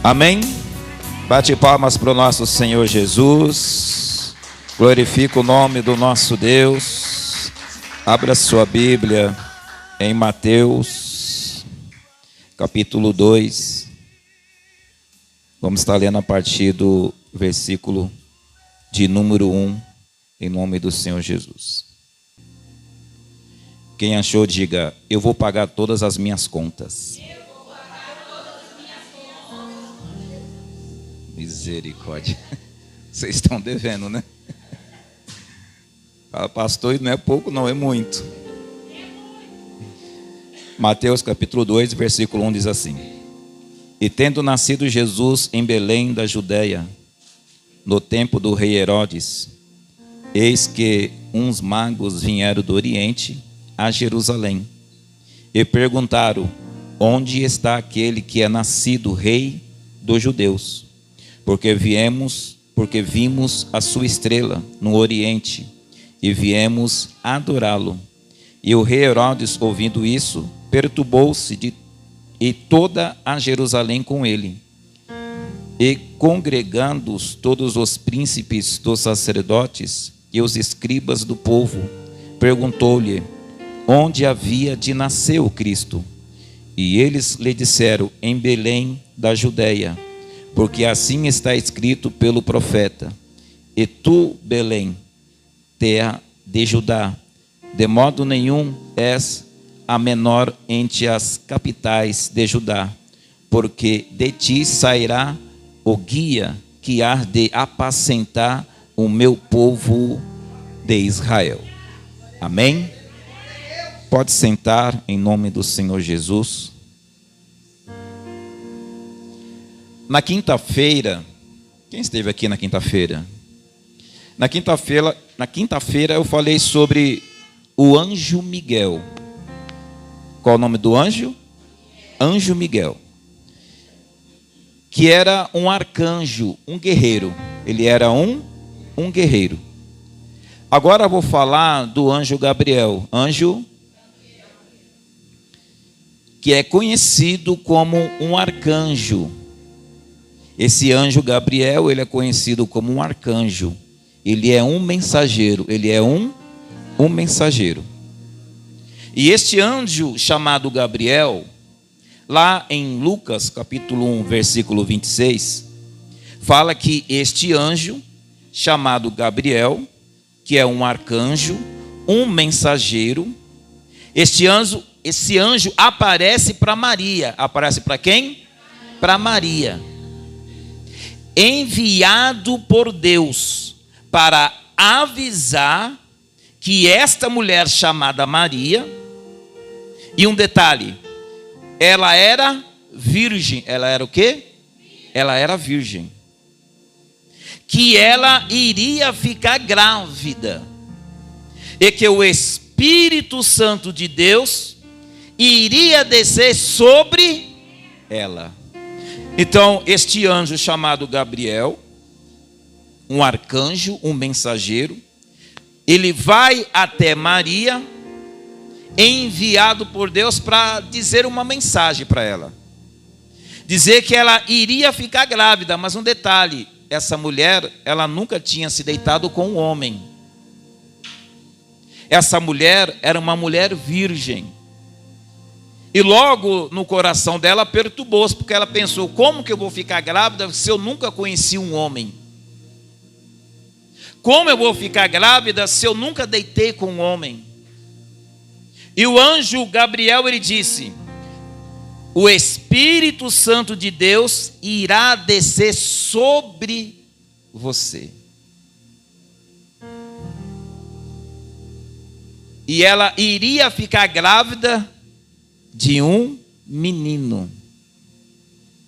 Amém? Bate palmas para o nosso Senhor Jesus. Glorifica o nome do nosso Deus. Abra sua Bíblia em Mateus, capítulo 2. Vamos estar lendo a partir do versículo de número 1, em nome do Senhor Jesus. Quem achou, diga: eu vou pagar todas as minhas contas. Misericórdia. Vocês estão devendo, né? Fala, pastor, não é pouco, não, é muito. Mateus capítulo 2, versículo 1 diz assim: E tendo nascido Jesus em Belém da Judeia, no tempo do rei Herodes, eis que uns magos vieram do Oriente a Jerusalém e perguntaram: onde está aquele que é nascido rei dos judeus? Porque vimos a sua estrela no Oriente e viemos adorá-lo. E o rei Herodes, ouvindo isso, perturbou-se e toda a Jerusalém com ele. E congregando-os todos os príncipes dos sacerdotes e os escribas do povo, perguntou-lhe onde havia de nascer o Cristo. E eles lhe disseram: em Belém da Judeia, porque assim está escrito pelo profeta: e tu, Belém, terra de Judá, de modo nenhum és a menor entre as capitais de Judá, porque de ti sairá o guia que há de apacentar o meu povo de Israel. Amém? Pode sentar em nome do Senhor Jesus. Na quinta-feira, quem esteve aqui na quinta-feira? Na quinta-feira eu falei sobre o anjo Miguel. Qual o nome do anjo? Anjo Miguel. Que era um arcanjo, um guerreiro. Ele era um guerreiro. Agora eu vou falar do anjo Gabriel. Anjo que é conhecido como um arcanjo. Esse anjo Gabriel, ele é conhecido como um arcanjo. Ele é um mensageiro. Ele é um mensageiro. E este anjo chamado Gabriel, lá em Lucas capítulo 1, versículo 26, fala que este anjo chamado Gabriel, que é um arcanjo, um mensageiro, esse anjo aparece para Maria. Aparece para quem? Para Maria. Enviado por Deus para avisar que esta mulher chamada Maria, e um detalhe, ela era virgem. Ela era o quê? Ela era virgem. Que ela iria ficar grávida e que o Espírito Santo de Deus iria descer sobre ela. Então, este anjo chamado Gabriel, um arcanjo, um mensageiro, ele vai até Maria, enviado por Deus para dizer uma mensagem para ela. Dizer que ela iria ficar grávida, mas um detalhe, essa mulher, ela nunca tinha se deitado com um homem. Essa mulher era uma mulher virgem. E logo no coração dela perturbou-se, porque ela pensou: como que eu vou ficar grávida se eu nunca conheci um homem? Como eu vou ficar grávida se eu nunca deitei com um homem? E o anjo Gabriel, ele disse: o Espírito Santo de Deus irá descer sobre você. E ela iria ficar grávida de um menino,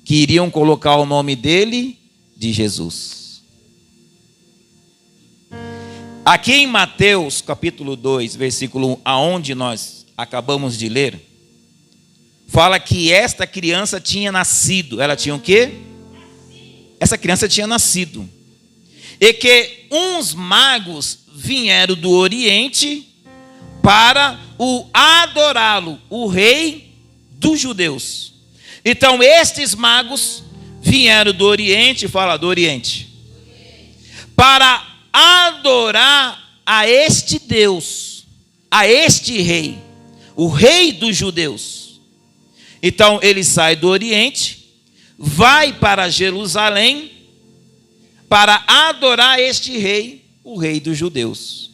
que iriam colocar o nome dele de Jesus. Aqui em Mateus capítulo 2, versículo 1, aonde nós acabamos de ler, fala que esta criança tinha nascido. Ela tinha o quê? Essa criança tinha nascido. E que uns magos vieram do Oriente para o adorá-lo, o rei dos judeus. Então estes magos vieram do Oriente, fala do Oriente, para adorar a este Deus, a este rei, o rei dos judeus. Então ele sai do Oriente, vai para Jerusalém, para adorar este rei, o rei dos judeus.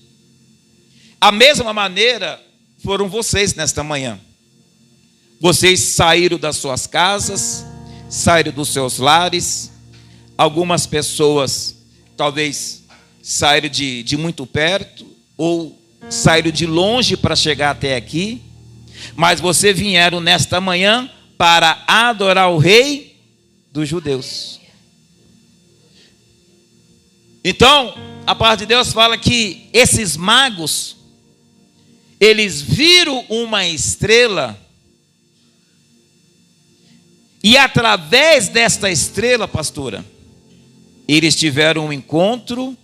A mesma maneira foram vocês nesta manhã. Vocês saíram das suas casas, saíram dos seus lares. Algumas pessoas talvez saíram de muito perto, ou saíram de longe para chegar até aqui. Mas vocês vieram nesta manhã para adorar o rei dos judeus. Então, a palavra de Deus fala que esses magos, eles viram uma estrela, e através desta estrela, pastora, eles tiveram um encontro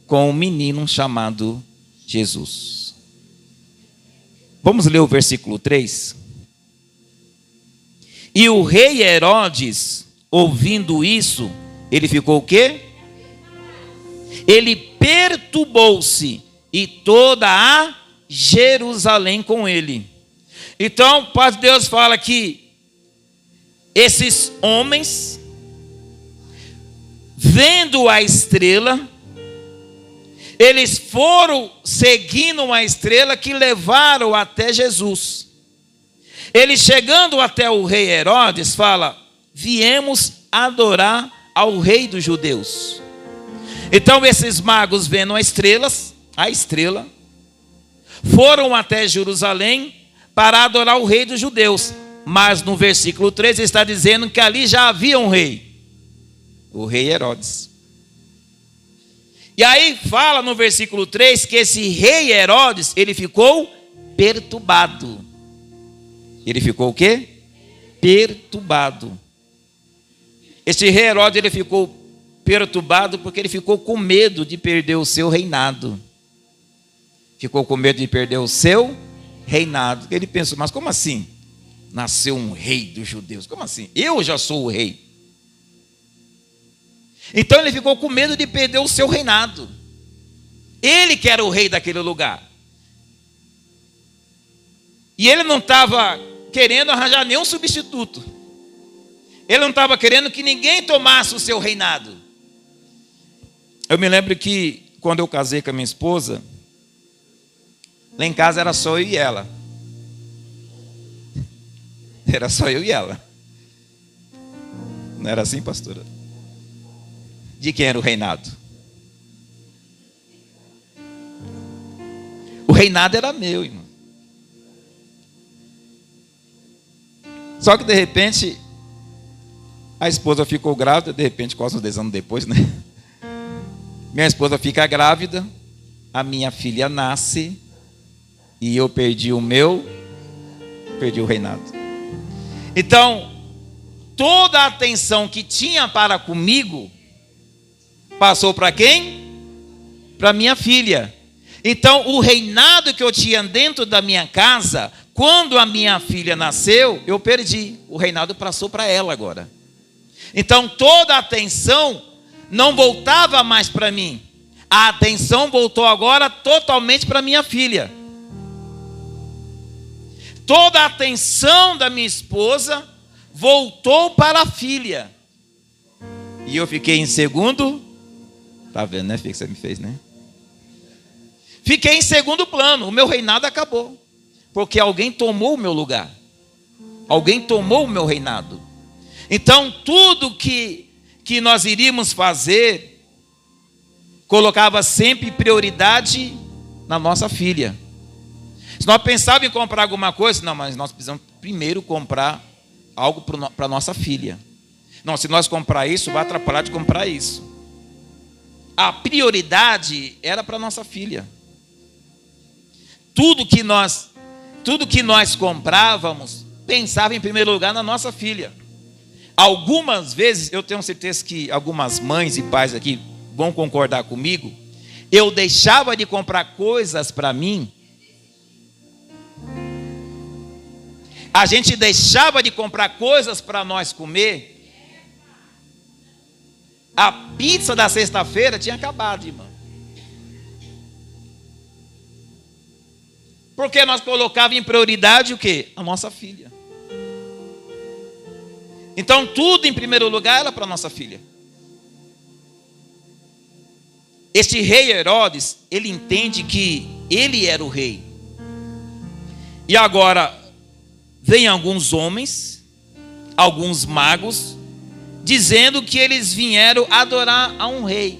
com um menino chamado Jesus. Vamos ler o versículo 3. E o rei Herodes, ouvindo isso, ele ficou o quê? Ele perturbou-se, e toda a Jerusalém com ele. Então, a palavra de Deus fala que esses homens, vendo a estrela, eles foram seguindo uma estrela que levaram até Jesus. Eles chegando até o rei Herodes, fala: viemos adorar ao rei dos judeus. Então esses magos, vendo a estrela, foram até Jerusalém para adorar o rei dos judeus. Mas no versículo 13 está dizendo que ali já havia um rei, o rei Herodes. E aí fala no versículo 3 que esse rei Herodes, ele ficou perturbado. Ele ficou o quê? Perturbado. Esse rei Herodes, ele ficou perturbado porque ele ficou com medo de perder o seu reinado. Ficou com medo de perder o seu reinado. Ele pensou: mas como assim? Nasceu um rei dos judeus. Como assim? Eu já sou o rei. Então ele ficou com medo de perder o seu reinado. Ele que era o rei daquele lugar. E ele não estava querendo arranjar nenhum substituto. Ele não estava querendo que ninguém tomasse o seu reinado. Eu me lembro que quando eu casei com a minha esposa, lá em casa era só eu e ela. Era só eu e ela. Não era assim, pastora? De quem era o reinado? O reinado era meu, irmão. Só que de repente a esposa ficou grávida, de repente, quase uns 10 anos depois, né? Minha esposa fica grávida, a minha filha nasce, e eu perdi o reinado. Então, toda a atenção que tinha para comigo passou para quem? Para minha filha. Então, o reinado que eu tinha dentro da minha casa, quando a minha filha nasceu, eu perdi. O reinado passou para ela agora. Então, toda a atenção não voltava mais para mim. A atenção voltou agora totalmente para minha filha. Toda a atenção da minha esposa voltou para a filha. E eu fiquei em segundo. Tá vendo, né, filho, que você me fez, né? Fiquei em segundo plano. O meu reinado acabou. Porque alguém tomou o meu lugar. Alguém tomou o meu reinado. Então, tudo que nós iríamos fazer, colocava sempre prioridade na nossa filha. Se nós pensávamos em comprar alguma coisa, não, mas nós precisamos primeiro comprar algo para nossa filha. Não, se nós comprar isso, vai atrapalhar de comprar isso. A prioridade era para nossa filha. Tudo que nós comprávamos, pensava em primeiro lugar na nossa filha. Algumas vezes, eu tenho certeza que algumas mães e pais aqui vão concordar comigo, eu deixava de comprar coisas para mim. A gente deixava de comprar coisas para nós comer A pizza da sexta-feira tinha acabado, irmão. Porque nós colocávamos em prioridade o quê? A nossa filha. Então tudo em primeiro lugar era para nossa filha. Este rei Herodes, ele entende que ele era o rei. E agora vem alguns homens, alguns magos, dizendo que eles vieram adorar a um rei,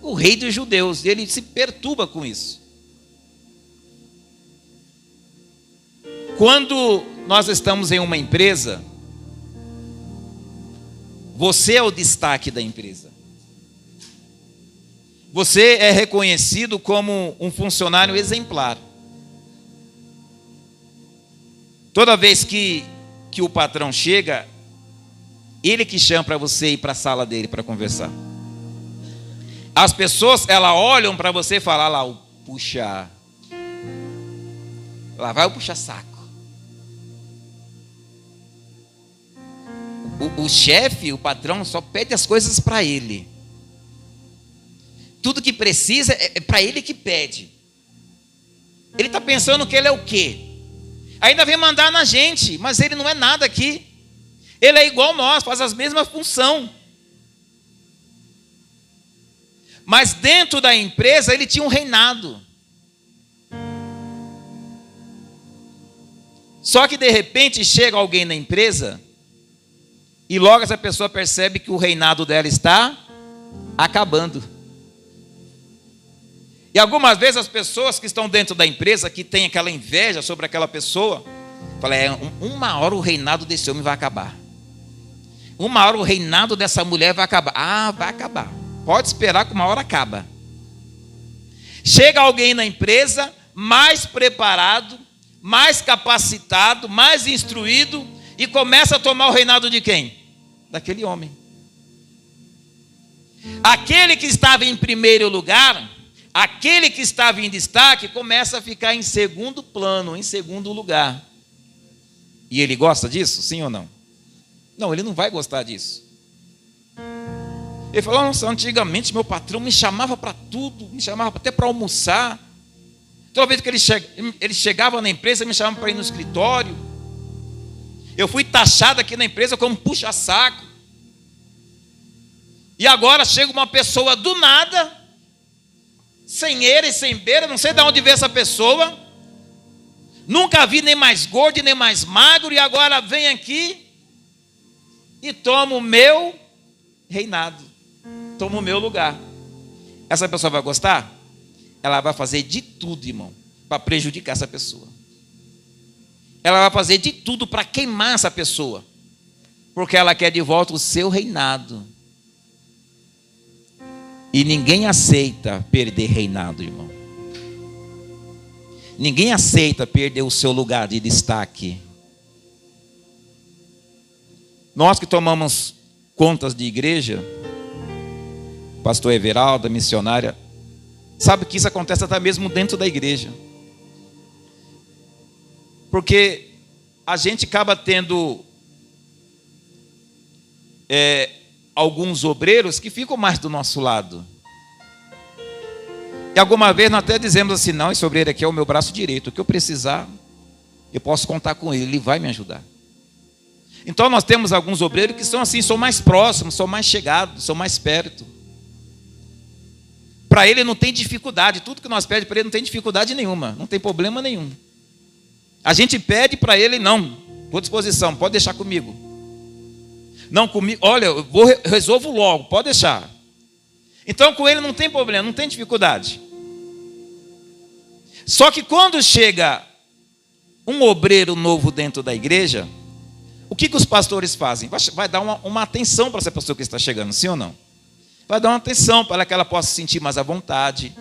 o rei dos judeus. E ele se perturba com isso. Quando nós estamos em uma empresa, você é o destaque da empresa. Você é reconhecido como um funcionário exemplar. Toda vez que o patrão chega, ele que chama para você ir para a sala dele para conversar. As pessoas, elas olham para você e falam, lá o puxa, lá vai o puxa-saco. O chefe, o patrão, só pede as coisas para ele. Tudo que precisa é para ele que pede. Ele está pensando que ele é o quê? Ainda vem mandar na gente, mas ele não é nada aqui. Ele é igual nós, faz as mesmas funções. Mas dentro da empresa ele tinha um reinado. Só que de repente chega alguém na empresa e logo essa pessoa percebe que o reinado dela está acabando. E algumas vezes as pessoas que estão dentro da empresa, que têm aquela inveja sobre aquela pessoa, falam, uma hora o reinado desse homem vai acabar. Uma hora o reinado dessa mulher vai acabar. Ah, vai acabar. Pode esperar que uma hora acaba. Chega alguém na empresa mais preparado, mais capacitado, mais instruído e começa a tomar o reinado de quem? Daquele homem. Aquele que estava em primeiro lugar, aquele que estava em destaque, começa a ficar em segundo plano, em segundo lugar. E ele gosta disso? Sim ou não? Não, ele não vai gostar disso. Ele falou, nossa, antigamente meu patrão me chamava para tudo, me chamava até para almoçar. Toda vez que ele chegava na empresa, me chamava para ir no escritório. Eu fui taxado aqui na empresa como puxa-saco. E agora chega uma pessoa do nada, sem eira e sem beira, não sei de onde veio essa pessoa. Nunca vi nem mais gordo, nem mais magro, e agora vem aqui e toma o meu reinado, toma o meu lugar. Essa pessoa vai gostar? Ela vai fazer de tudo, irmão, para prejudicar essa pessoa. Ela vai fazer de tudo para queimar essa pessoa, porque ela quer de volta o seu reinado. E ninguém aceita perder reinado, irmão. Ninguém aceita perder o seu lugar de destaque. Nós que tomamos contas de igreja, pastor Everaldo, missionária, sabe que isso acontece até mesmo dentro da igreja. Porque a gente acaba tendo alguns obreiros que ficam mais do nosso lado. E alguma vez nós até dizemos assim, não, esse obreiro aqui é o meu braço direito, o que eu precisar, eu posso contar com ele vai me ajudar. Então nós temos alguns obreiros que são assim, são mais próximos, são mais chegados, são mais perto. Para ele não tem dificuldade, tudo que nós pedimos para ele não tem dificuldade nenhuma, não tem problema nenhum. A gente pede para ele, não, estou à disposição, pode deixar comigo. Não, comigo, olha, eu resolvo logo, pode deixar. Então com ele não tem problema, não tem dificuldade. Só que quando chega um obreiro novo dentro da igreja, o que os pastores fazem? Vai dar uma atenção para essa pessoa que está chegando, sim ou não? Vai dar uma atenção para que ela possa se sentir mais à vontade,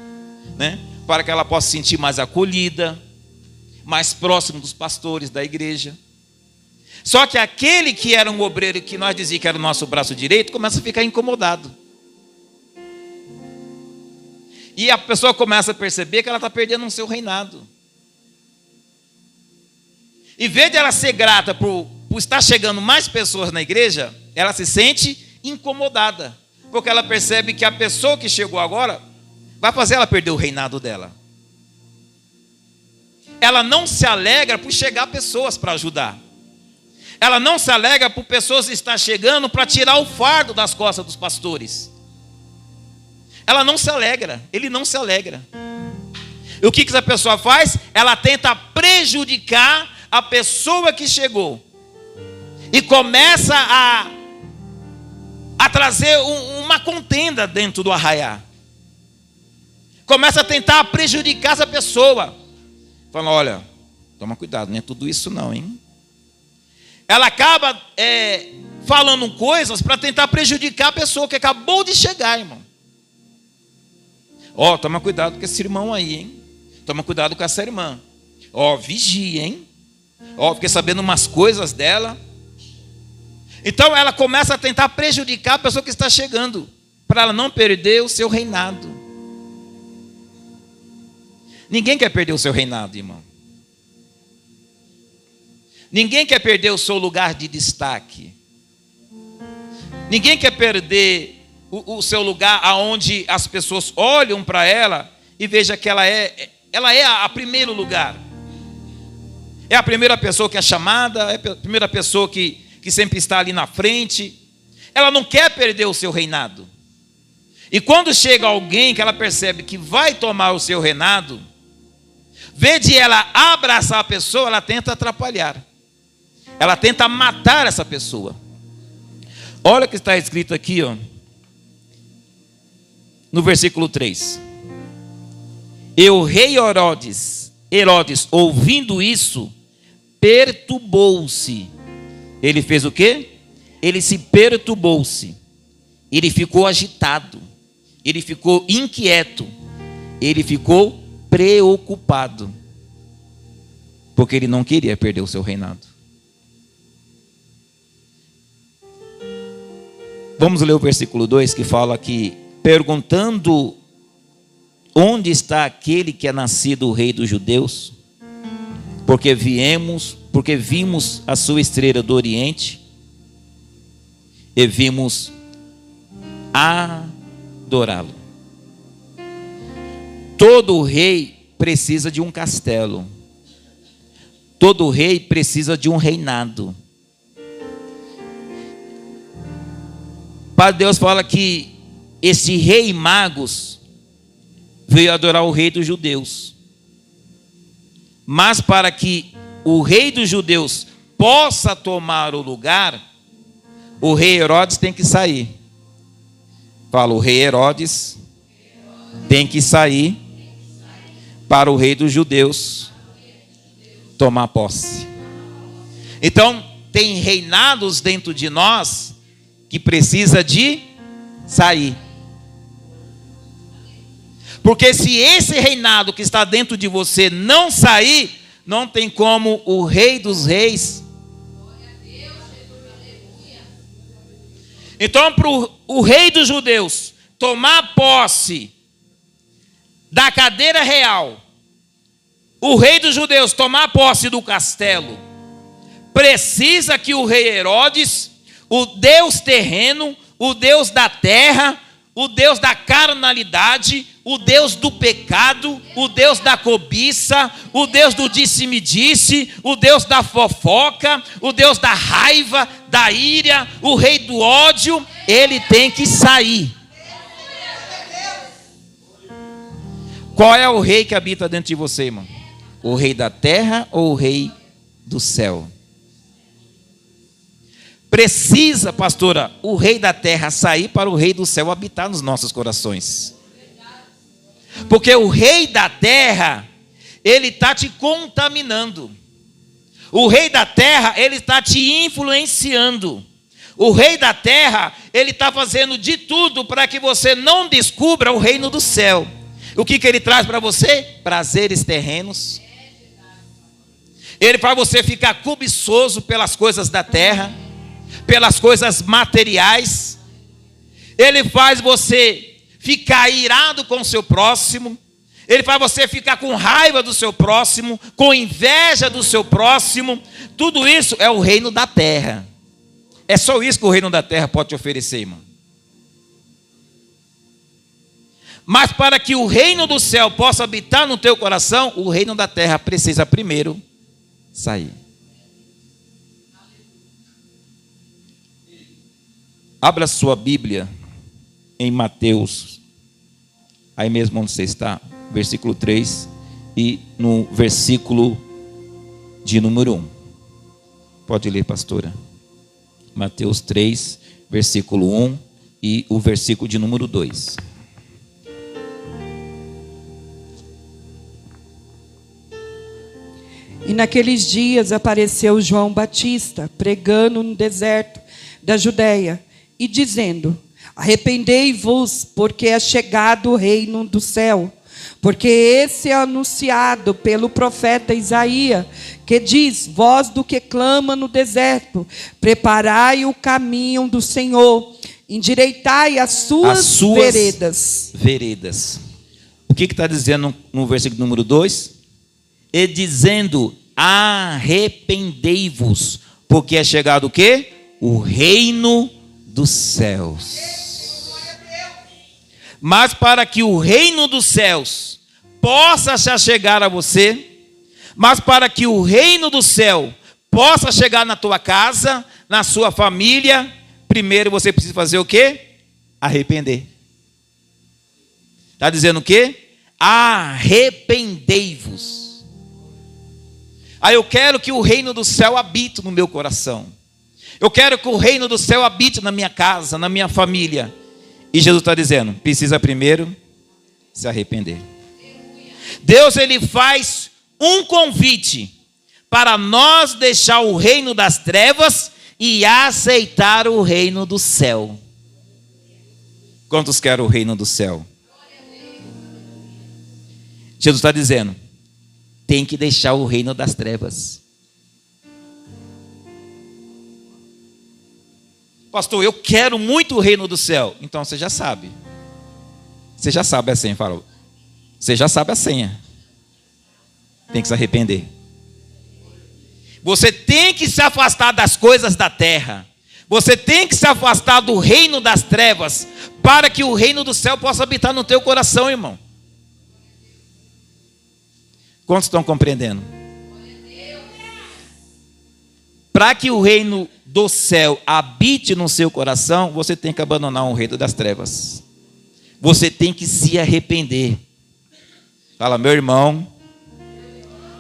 né? Para que ela possa se sentir mais acolhida, mais próximo dos pastores da igreja. Só que aquele que era um obreiro que nós dizíamos que era o nosso braço direito, começa a ficar incomodado. E a pessoa começa a perceber que ela está perdendo o seu reinado. Em vez de ela ser grata por estar chegando mais pessoas na igreja, ela se sente incomodada. Porque ela percebe que a pessoa que chegou agora vai fazer ela perder o reinado dela. Ela não se alegra por chegar pessoas para ajudar. Ela não se alegra por pessoas estar chegando para tirar o fardo das costas dos pastores. Ela não se alegra, ele não se alegra. E o que essa pessoa faz? Ela tenta prejudicar a pessoa que chegou. E começa a trazer uma contenda dentro do arraiá. Começa a tentar prejudicar essa pessoa. Fala, olha, toma cuidado, não é tudo isso não, hein? Ela acaba falando coisas para tentar prejudicar a pessoa que acabou de chegar, irmão. Ó, toma cuidado com esse irmão aí, hein? Toma cuidado com essa irmã. Ó, vigia, hein? Ó, fiquei sabendo umas coisas dela. Então ela começa a tentar prejudicar a pessoa que está chegando, para ela não perder o seu reinado. Ninguém quer perder o seu reinado, irmão. Ninguém quer perder o seu lugar de destaque. Ninguém quer perder o seu lugar aonde as pessoas olham para ela e vejam que ela é a primeiro lugar. É a primeira pessoa que é chamada, é a primeira pessoa que sempre está ali na frente. Ela não quer perder o seu reinado. E quando chega alguém que ela percebe que vai tomar o seu reinado, vê de ela abraçar a pessoa, ela tenta atrapalhar. Ela tenta matar essa pessoa. Olha o que está escrito aqui, ó, no versículo 3. E o rei Herodes, ouvindo isso, perturbou-se. Ele fez o quê? Ele se perturbou-se. Ele ficou agitado. Ele ficou inquieto. Ele ficou preocupado. Porque ele não queria perder o seu reinado. Vamos ler o versículo 2 que fala que, perguntando onde está aquele que é nascido o rei dos judeus, porque vimos a sua estrela do Oriente e vimos adorá-lo. Todo rei precisa de um castelo. Todo rei precisa de um reinado. Pai Deus fala que esse rei magos veio adorar o rei dos judeus. Mas para que o rei dos judeus possa tomar o lugar, o rei Herodes tem que sair. Fala, o rei Herodes tem que sair para o rei dos judeus tomar posse. Então, tem reinados dentro de nós que precisa de sair. Porque se esse reinado que está dentro de você não sair, não tem como o rei dos reis. Então, para o rei dos judeus tomar posse da cadeira real, o rei dos judeus tomar posse do castelo, precisa que o rei Herodes, o Deus terreno, o Deus da terra, o Deus da carnalidade, o Deus do pecado, o Deus da cobiça, o Deus do disse-me-disse, o Deus da fofoca, o Deus da raiva, da ira, o rei do ódio, ele tem que sair. Qual é o rei que habita dentro de você, irmão? O rei da terra ou o rei do céu? Precisa, pastora, o rei da terra sair para o rei do céu habitar nos nossos corações. Porque o rei da terra, ele está te contaminando. O rei da terra, ele está te influenciando. O rei da terra, ele está fazendo de tudo para que você não descubra o reino do céu. O que ele traz para você? Prazeres terrenos. Ele faz você ficar cobiçoso pelas coisas da terra, pelas coisas materiais. Ele faz você ficar irado com o seu próximo. Ele faz você ficar com raiva do seu próximo, com inveja do seu próximo. Tudo isso é o reino da terra. É só isso que o reino da terra pode te oferecer, irmão. Mas para que o reino do céu possa habitar no teu coração, o reino da terra precisa primeiro sair. Abra sua Bíblia em Mateus, aí mesmo onde você está, versículo 3 e no versículo de número 1. Pode ler, pastora. Mateus 3, versículo 1 e o versículo de número 2. E naqueles dias apareceu João Batista, pregando no deserto da Judeia, e dizendo: arrependei-vos, porque é chegado o reino do céu. Porque esse é anunciado pelo profeta Isaías, que diz: voz do que clama no deserto, preparai o caminho do Senhor, endireitai as suas veredas. O que está dizendo no versículo número 2? E dizendo: arrependei-vos, porque é chegado o quê? O reino dos céus. Mas para que o reino dos céus possa se chegar a você, mas para que o reino do céu possa chegar na tua casa, na sua família, primeiro você precisa fazer o quê? Arrepender. Está dizendo o quê? Arrependei-vos. Aí eu quero que o reino do céu habite no meu coração. Eu quero que o reino do céu habite na minha casa, na minha família. E Jesus está dizendo, precisa primeiro se arrepender. Deus, ele faz um convite para nós deixar o reino das trevas e aceitar o reino do céu. Quantos querem o reino do céu? Jesus está dizendo, tem que deixar o reino das trevas. Pastor, eu quero muito o reino do céu. Então você já sabe. Você já sabe a senha, fala. Você já sabe a senha. Tem que se arrepender. Você tem que se afastar das coisas da terra. Você tem que se afastar do reino das trevas, para que o reino do céu possa habitar no teu coração, irmão. Quantos estão compreendendo? Para que o reino do céu habite no seu coração, você tem que abandonar o reino das trevas. Você tem que se arrepender. Fala, meu irmão.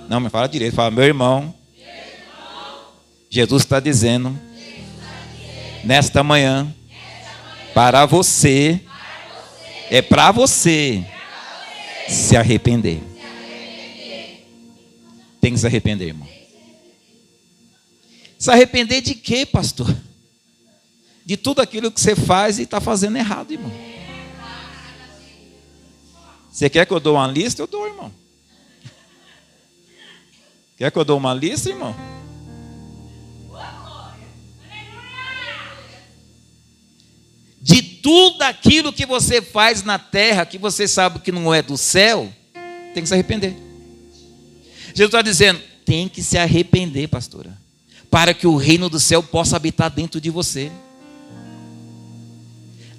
Não, mas fala direito. Fala, meu irmão. Jesus está dizendo, nesta manhã, para você, é para você se arrepender. Tem que se arrepender, irmão. Se arrepender de quê, pastor? De tudo aquilo que você faz e está fazendo errado, irmão. Você quer que eu dou uma lista? Eu dou, irmão. Quer que eu dou uma lista, irmão? De tudo aquilo que você faz na terra, que você sabe que não é do céu, tem que se arrepender. Jesus está dizendo, tem que se arrepender, pastora, para que o reino do céu possa habitar dentro de você.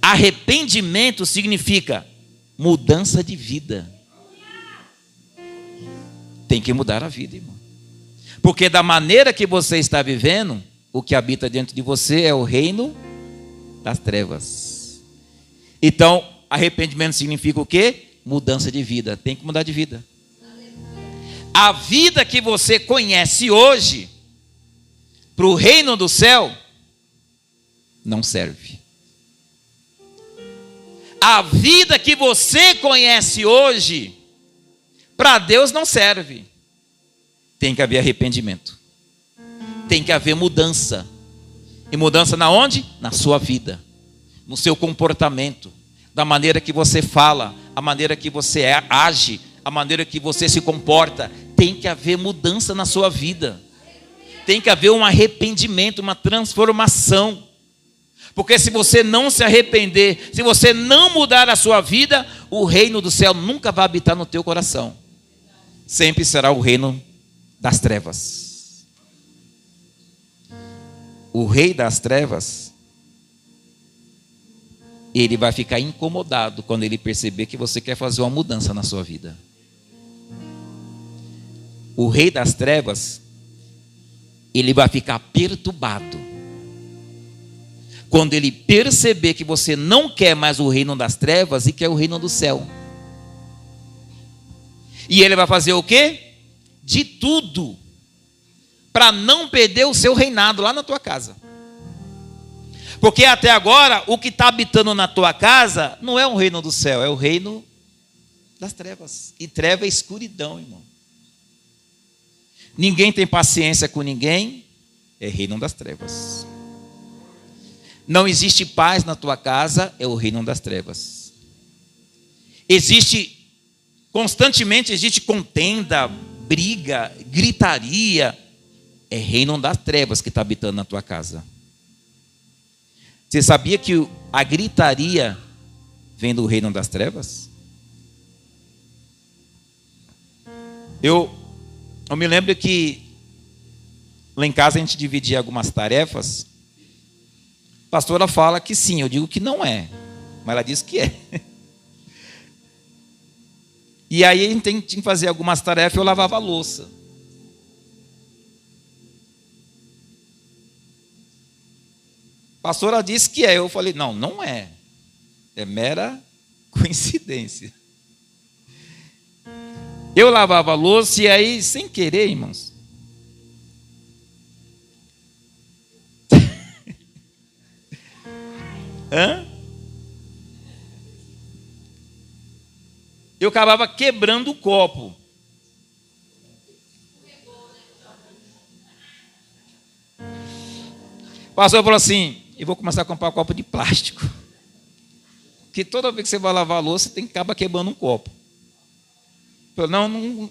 Arrependimento significa mudança de vida. Tem que mudar a vida, irmão. Porque da maneira que você está vivendo, o que habita dentro de você é o reino das trevas. Então, arrependimento significa o quê? Mudança de vida. Tem que mudar de vida. A vida que você conhece hoje, para o reino do céu, não serve. A vida que você conhece hoje, para Deus não serve. Tem que haver arrependimento. Tem que haver mudança. E mudança na onde? Na sua vida. No seu comportamento. Da maneira que você fala. A maneira que você age. A maneira que você se comporta. Tem que haver mudança na sua vida. Tem que haver um arrependimento, uma transformação. Porque se você não se arrepender, se você não mudar a sua vida, o reino do céu nunca vai habitar no teu coração. Sempre será o reino das trevas. O rei das trevas ele vai ficar incomodado quando ele perceber que você quer fazer uma mudança na sua vida. O rei das trevas, ele vai ficar perturbado quando ele perceber que você não quer mais o reino das trevas e quer o reino do céu. E ele vai fazer o quê? De tudo para não perder o seu reinado lá na tua casa. Porque até agora, o que está habitando na tua casa não é o reino do céu, é o reino das trevas. E treva é escuridão, irmão. Ninguém tem paciência com ninguém, é reino das trevas. Não existe paz na tua casa, é o reino das trevas. Constantemente existe contenda, briga, gritaria, é reino das trevas que está habitando na tua casa. Você sabia que a gritaria vem do reino das trevas? Eu me lembro que lá em casa a gente dividia algumas tarefas. A pastora fala que sim, eu digo que não é, mas ela diz que é. E aí a gente tinha que fazer algumas tarefas, eu lavava a louça. A pastora disse que é, eu falei, não, não é. É mera coincidência. Eu lavava a louça e aí, sem querer, irmãos, eu acabava quebrando o copo. O pastor falou assim, eu vou começar a comprar um copo de plástico. Porque toda vez que você vai lavar a louça, você tem que acabar quebrando um copo. Eu falei, não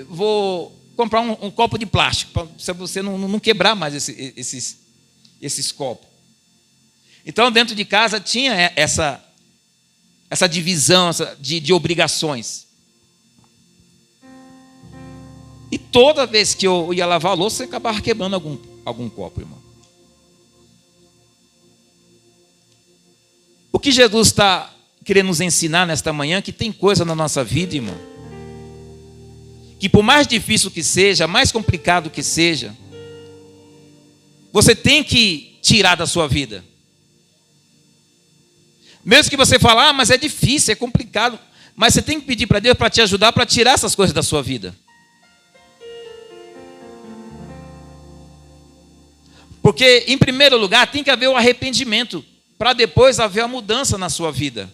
vou comprar um copo de plástico, para você não quebrar mais esses copos. Então, dentro de casa tinha essa divisão de obrigações. E toda vez que eu ia lavar a louça, eu acabava quebrando algum copo, irmão. O que Jesus está querendo nos ensinar nesta manhã, que tem coisa na nossa vida, irmão, que por mais difícil que seja, mais complicado que seja, você tem que tirar da sua vida. Mesmo que você fale, mas é difícil, é complicado, mas você tem que pedir para Deus para te ajudar, para tirar essas coisas da sua vida. Porque, em primeiro lugar, tem que haver o arrependimento, para depois haver a mudança na sua vida,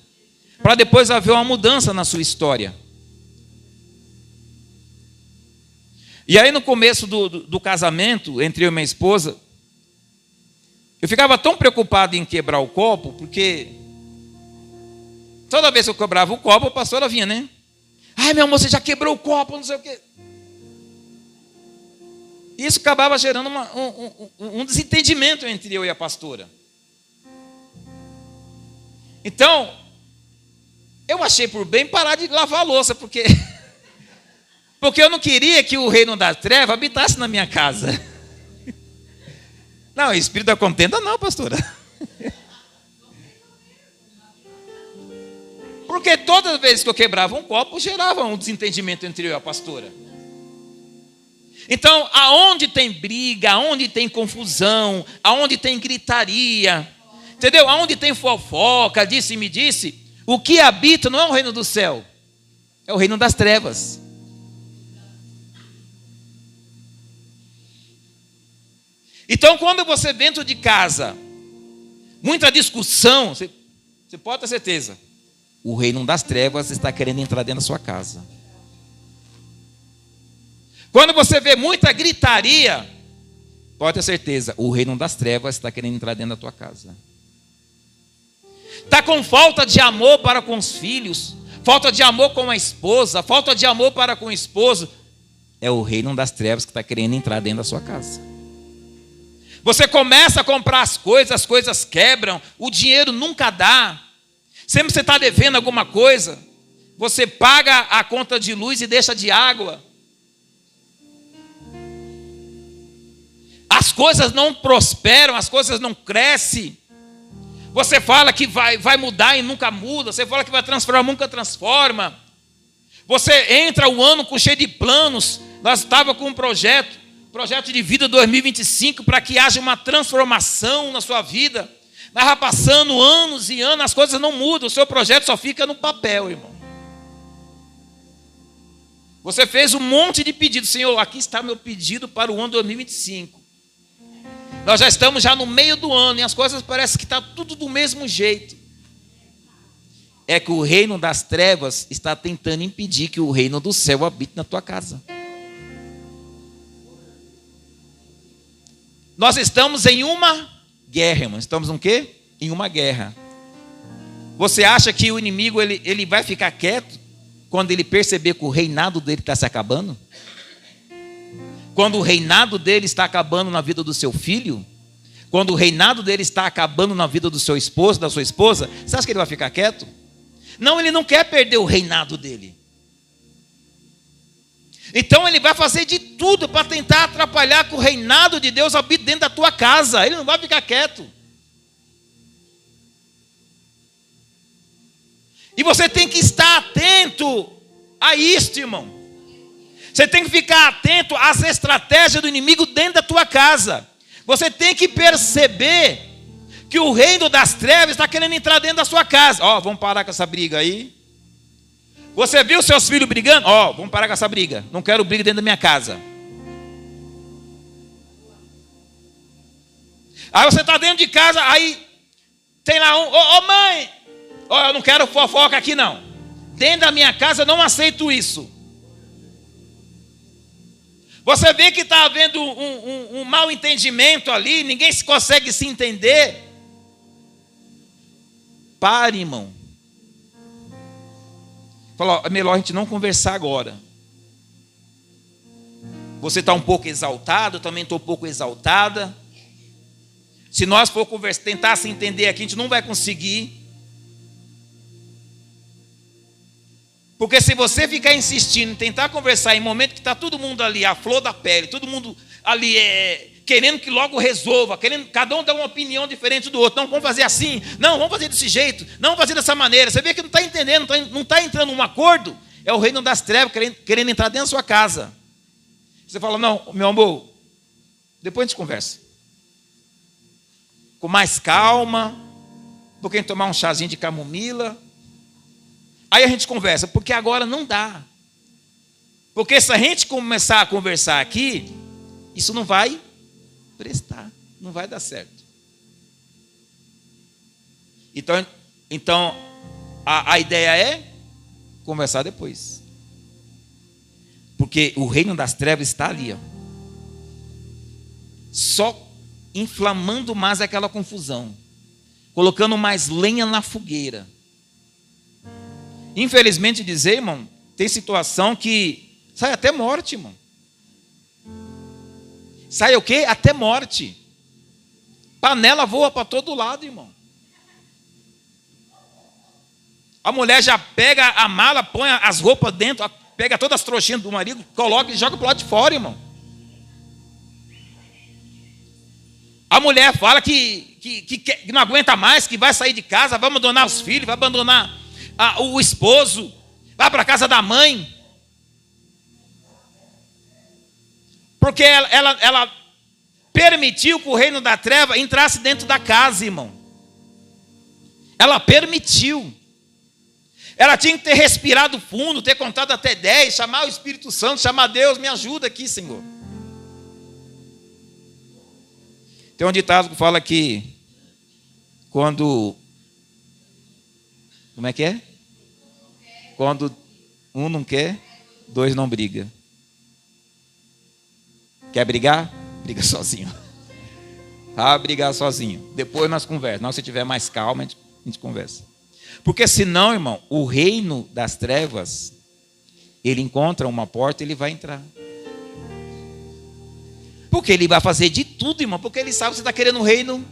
para depois haver uma mudança na sua história. E aí, no começo do casamento, entre eu e minha esposa, eu ficava tão preocupado em quebrar o copo, porque toda vez que eu quebrava o copo, a pastora vinha, né? Ai, meu amor, você já quebrou o copo, não sei o quê. Isso acabava gerando um desentendimento entre eu e a pastora. Então, eu achei por bem parar de lavar a louça, porque eu não queria que o reino da treva habitasse na minha casa. Não, espírito da contenda não, pastora. Porque todas as vezes que eu quebrava um copo, gerava um desentendimento entre eu e a pastora. Então, aonde tem briga, aonde tem confusão, aonde tem gritaria, entendeu? Aonde tem fofoca, disse e me disse, o que habita não é o reino do céu, é o reino das trevas. Então, quando você dentro de casa, muita discussão, você pode ter certeza, o reino das trevas está querendo entrar dentro da sua casa. Quando você vê muita gritaria, pode ter certeza, o reino das trevas está querendo entrar dentro da tua casa. Está com falta de amor para com os filhos, falta de amor com a esposa, falta de amor para com o esposo. É o reino das trevas que está querendo entrar dentro da sua casa. Você começa a comprar as coisas quebram, o dinheiro nunca dá. Sempre você está devendo alguma coisa, você paga a conta de luz e deixa de água. As coisas não prosperam, as coisas não crescem. Você fala que vai mudar e nunca muda. Você fala que vai transformar, nunca transforma. Você entra o ano cheio de planos. Nós estávamos com um projeto de vida 2025, para que haja uma transformação na sua vida. Mas vai passando anos e anos, as coisas não mudam. O seu projeto só fica no papel, irmão. Você fez um monte de pedidos. Senhor, aqui está meu pedido para o ano 2025. Nós já estamos no meio do ano e as coisas parecem que está tudo do mesmo jeito. É que o reino das trevas está tentando impedir que o reino do céu habite na tua casa. Nós estamos em uma guerra, irmão. Estamos em quê? Em uma guerra. Você acha que o inimigo ele vai ficar quieto quando ele perceber que o reinado dele está se acabando? Quando o reinado dele está acabando na vida do seu filho? Quando o reinado dele está acabando na vida do seu esposo, da sua esposa? Você acha que ele vai ficar quieto? Não, ele não quer perder o reinado dele. Então ele vai fazer de tudo para tentar atrapalhar que o reinado de Deus habite dentro da tua casa. Ele não vai ficar quieto. E você tem que estar atento a isto, irmão. Você tem que ficar atento às estratégias do inimigo dentro da tua casa. Você tem que perceber que o reino das trevas está querendo entrar dentro da sua casa. Vamos parar com essa briga aí. Você viu seus filhos brigando? Vamos parar com essa briga. Não quero briga dentro da minha casa. Aí você está dentro de casa, aí tem lá mãe, eu não quero fofoca aqui não. Dentro da minha casa eu não aceito isso. Você vê que está havendo um mal entendimento ali, ninguém consegue se entender. Pare, irmão. Fala, é melhor a gente não conversar agora. Você está um pouco exaltado, eu também estou um pouco exaltada. Se nós for tentar se entender aqui, a gente não vai conseguir. Porque se você ficar insistindo em tentar conversar em momento que está todo mundo ali, a flor da pele, todo mundo ali querendo que logo resolva, cada um dá uma opinião diferente do outro. Não, vamos fazer assim, não, vamos fazer desse jeito, não, vamos fazer dessa maneira. Você vê que não está entendendo, não está entrando num acordo. É o reino das trevas querendo entrar dentro da sua casa. Você fala, não, meu amor, depois a gente conversa. Com mais calma, um pouquinho tomar um chazinho de camomila. Aí a gente conversa, porque agora não dá. Porque se a gente começar a conversar aqui, isso não vai prestar, não vai dar certo. Então a ideia é conversar depois. Porque o reino das trevas está ali, só inflamando mais aquela confusão, colocando mais lenha na fogueira. Infelizmente dizer, irmão, tem situação que sai até morte, irmão. Sai o quê? Até morte. Panela voa para todo lado, irmão. A mulher já pega a mala, põe as roupas dentro, pega todas as trouxinhas do marido, coloca e joga para o lado de fora, irmão. A mulher fala que não aguenta mais, que vai sair de casa, vai abandonar os filhos, vai abandonar o esposo, vai para a casa da mãe. Porque ela permitiu que o reino da treva entrasse dentro da casa, irmão. Ela permitiu. Ela tinha que ter respirado fundo, ter contado até 10, chamar o Espírito Santo, chamar Deus, me ajuda aqui, Senhor. Tem um ditado que fala que quando... Como é que é? Quando um não quer, dois não briga. Quer brigar? Briga sozinho. Brigar sozinho. Depois nós conversamos. Se tiver mais calma, a gente conversa. Porque senão, irmão, o reino das trevas, ele encontra uma porta e ele vai entrar. Porque ele vai fazer de tudo, irmão. Porque ele sabe que você está querendo o reino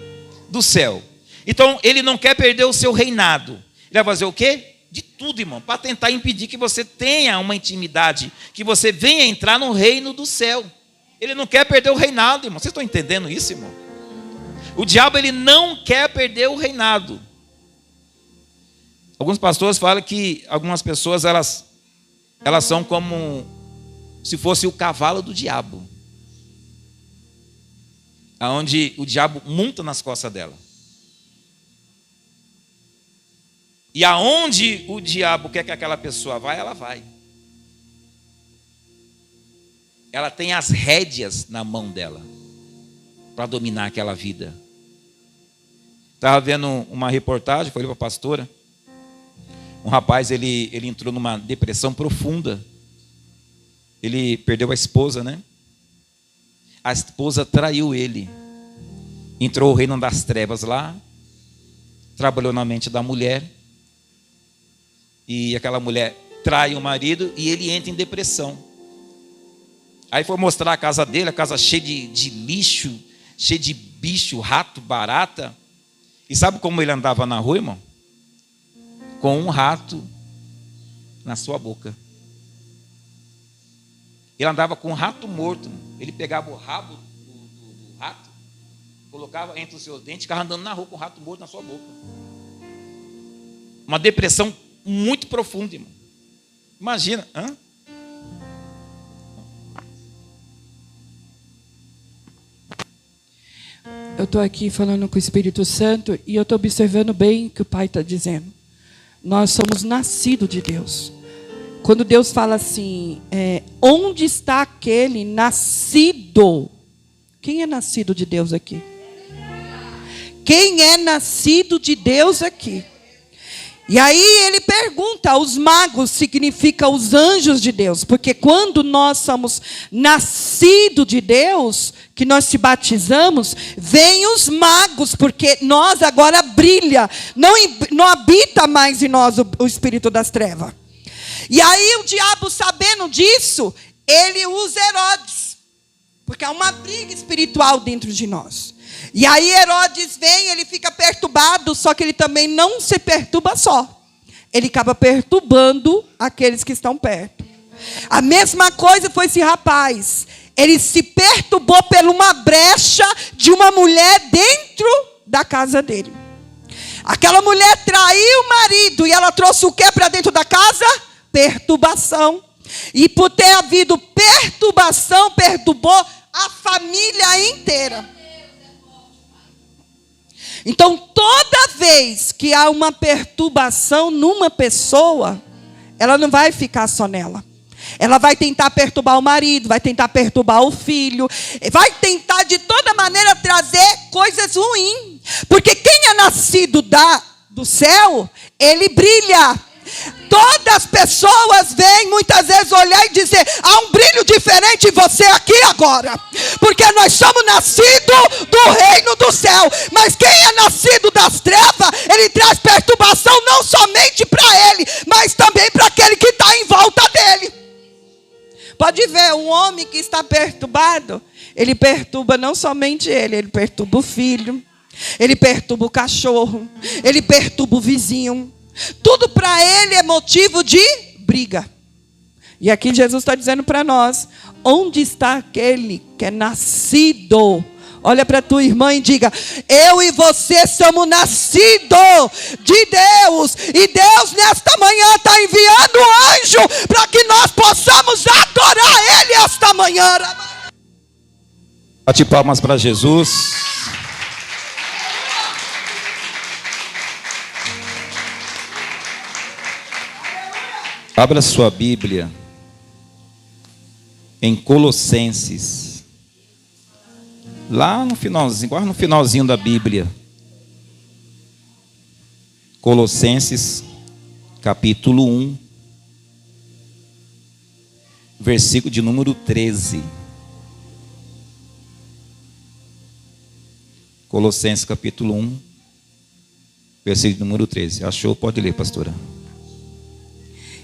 do céu. Então, ele não quer perder o seu reinado. Ele vai fazer o quê? De tudo, irmão, para tentar impedir que você tenha uma intimidade, que você venha entrar no reino do céu. Ele não quer perder o reinado, irmão. Vocês estão entendendo isso, irmão? O diabo, ele não quer perder o reinado. Alguns pastores falam que algumas pessoas, elas são como se fosse o cavalo do diabo, aonde o diabo monta nas costas dela. E aonde o diabo quer que aquela pessoa vá, ela vai. Ela tem as rédeas na mão dela para dominar aquela vida. Estava vendo uma reportagem, falei para a pastora. Um rapaz, ele entrou numa depressão profunda. Ele perdeu a esposa, né? A esposa traiu ele. Entrou o reino das trevas lá. Trabalhou na mente da mulher. E aquela mulher trai o marido e ele entra em depressão. Aí foi mostrar a casa dele, a casa cheia de lixo, cheia de bicho, rato, barata. E sabe como ele andava na rua, irmão? Com um rato na sua boca. Ele andava com um rato morto. Ele pegava o rabo do rato, colocava entre os seus dentes e ficava andando na rua com o rato morto na sua boca. Uma depressão muito profunda, irmão. Imagina, hã? Eu estou aqui falando com o Espírito Santo e eu estou observando bem o que o Pai está dizendo. Nós somos nascidos de Deus. Quando Deus fala assim, onde está aquele nascido? Quem é nascido de Deus aqui? Quem é nascido de Deus aqui? E aí ele pergunta, os magos significa os anjos de Deus, porque quando nós somos nascidos de Deus, que nós se batizamos, vem os magos, porque nós agora brilha, não habita mais em nós o espírito das trevas. E aí o diabo, sabendo disso, ele usa Herodes, porque há uma briga espiritual dentro de nós. E aí Herodes vem, ele fica perturbado, só que ele também não se perturba só. Ele acaba perturbando aqueles que estão perto. A mesma coisa foi esse rapaz. Ele se perturbou por uma brecha de uma mulher dentro da casa dele. Aquela mulher traiu o marido e ela trouxe o que para dentro da casa? Perturbação. E por ter havido perturbação, perturbou a família inteira. Então, toda vez que há uma perturbação numa pessoa, ela não vai ficar só nela. Ela vai tentar perturbar o marido, vai tentar perturbar o filho, vai tentar de toda maneira trazer coisas ruins. Porque quem é nascido do céu, ele brilha. Todas as pessoas vêm muitas vezes olhar e dizer, há um brilho diferente em você aqui agora, porque nós somos nascidos do reino do céu. Mas quem é nascido das trevas, ele traz perturbação não somente para ele, mas também para aquele que está em volta dele. Pode ver, um homem que está perturbado, ele perturba não somente ele perturba o filho, ele perturba o cachorro, ele perturba o vizinho. Tudo para ele é motivo de briga. E aqui Jesus está dizendo para nós, onde está aquele que é nascido? Olha para tua irmã e diga, eu e você somos nascidos de Deus. E Deus nesta manhã está enviando um anjo para que nós possamos adorar Ele esta manhã. Bate palmas para Jesus. Abra sua Bíblia em Colossenses, lá no finalzinho, quase no finalzinho da Bíblia. Colossenses, capítulo 1, versículo de número 13. Colossenses, capítulo 1, versículo de número 13. Achou? Pode ler, pastora.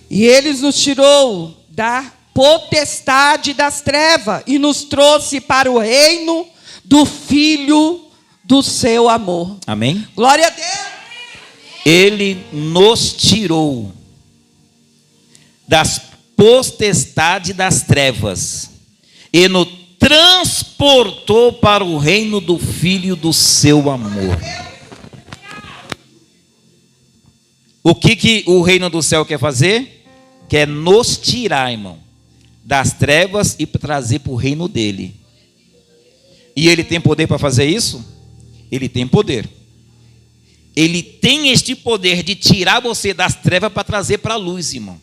E ele nos tirou da potestade das trevas e nos trouxe para o reino do Filho do seu amor. Amém? Glória a Deus. Ele nos tirou das potestades das trevas e nos transportou para o reino do Filho do seu amor. O que o reino do céu quer fazer? Quer nos tirar, irmão, das trevas e trazer para o reino dele. E ele tem poder para fazer isso? Ele tem poder. Ele tem este poder de tirar você das trevas para trazer para a luz, irmão.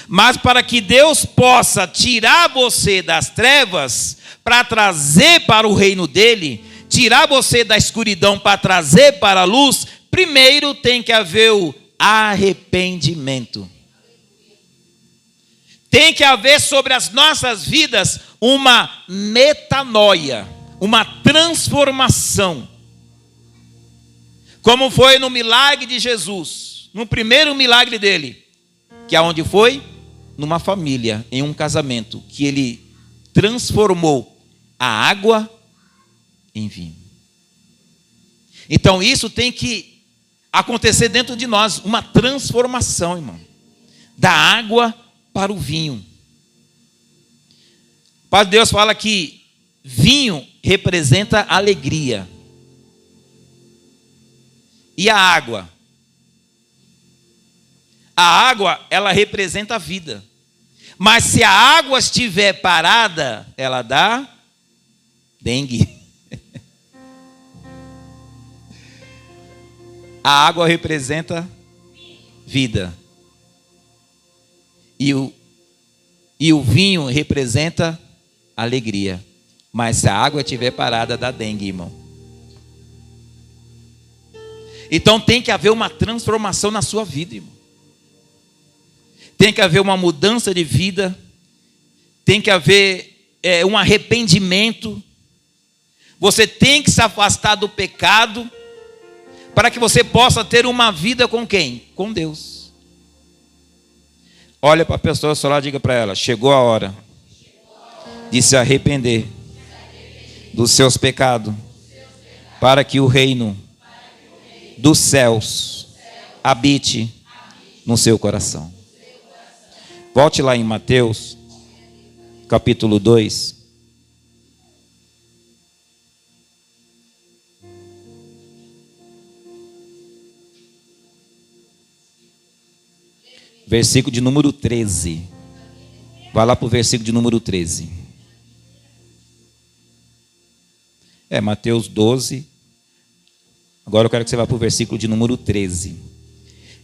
Mas para que Deus possa tirar você das trevas para trazer para o reino dele, tirar você da escuridão para trazer para a luz, primeiro tem que haver o arrependimento. Tem que haver sobre as nossas vidas uma metanoia, uma transformação. Como foi no milagre de Jesus, no primeiro milagre dele, que aonde foi? Numa família, em um casamento, que ele transformou a água em vinho. Então isso tem que acontecer dentro de nós, uma transformação, irmão, da água para o vinho. O Pai de Deus fala que vinho representa alegria. E a água? A água, ela representa a vida. Mas se a água estiver parada, ela dá dengue. A água representa vida. E o vinho representa alegria. Mas se a água estiver parada, dá dengue, irmão. Então tem que haver uma transformação na sua vida, irmão. Tem que haver uma mudança de vida. Tem que haver um arrependimento. Você tem que se afastar do pecado para que você possa ter uma vida com quem? Com Deus. Olha para a pessoa só lá e diga para ela: chegou a hora de se arrepender dos seus pecados, para que o reino dos céus habite no seu coração. Volte lá em Mateus, capítulo 2. Versículo de número 13. Vai lá para o versículo de número 13. Mateus 12. Agora eu quero que você vá para o versículo de número 13.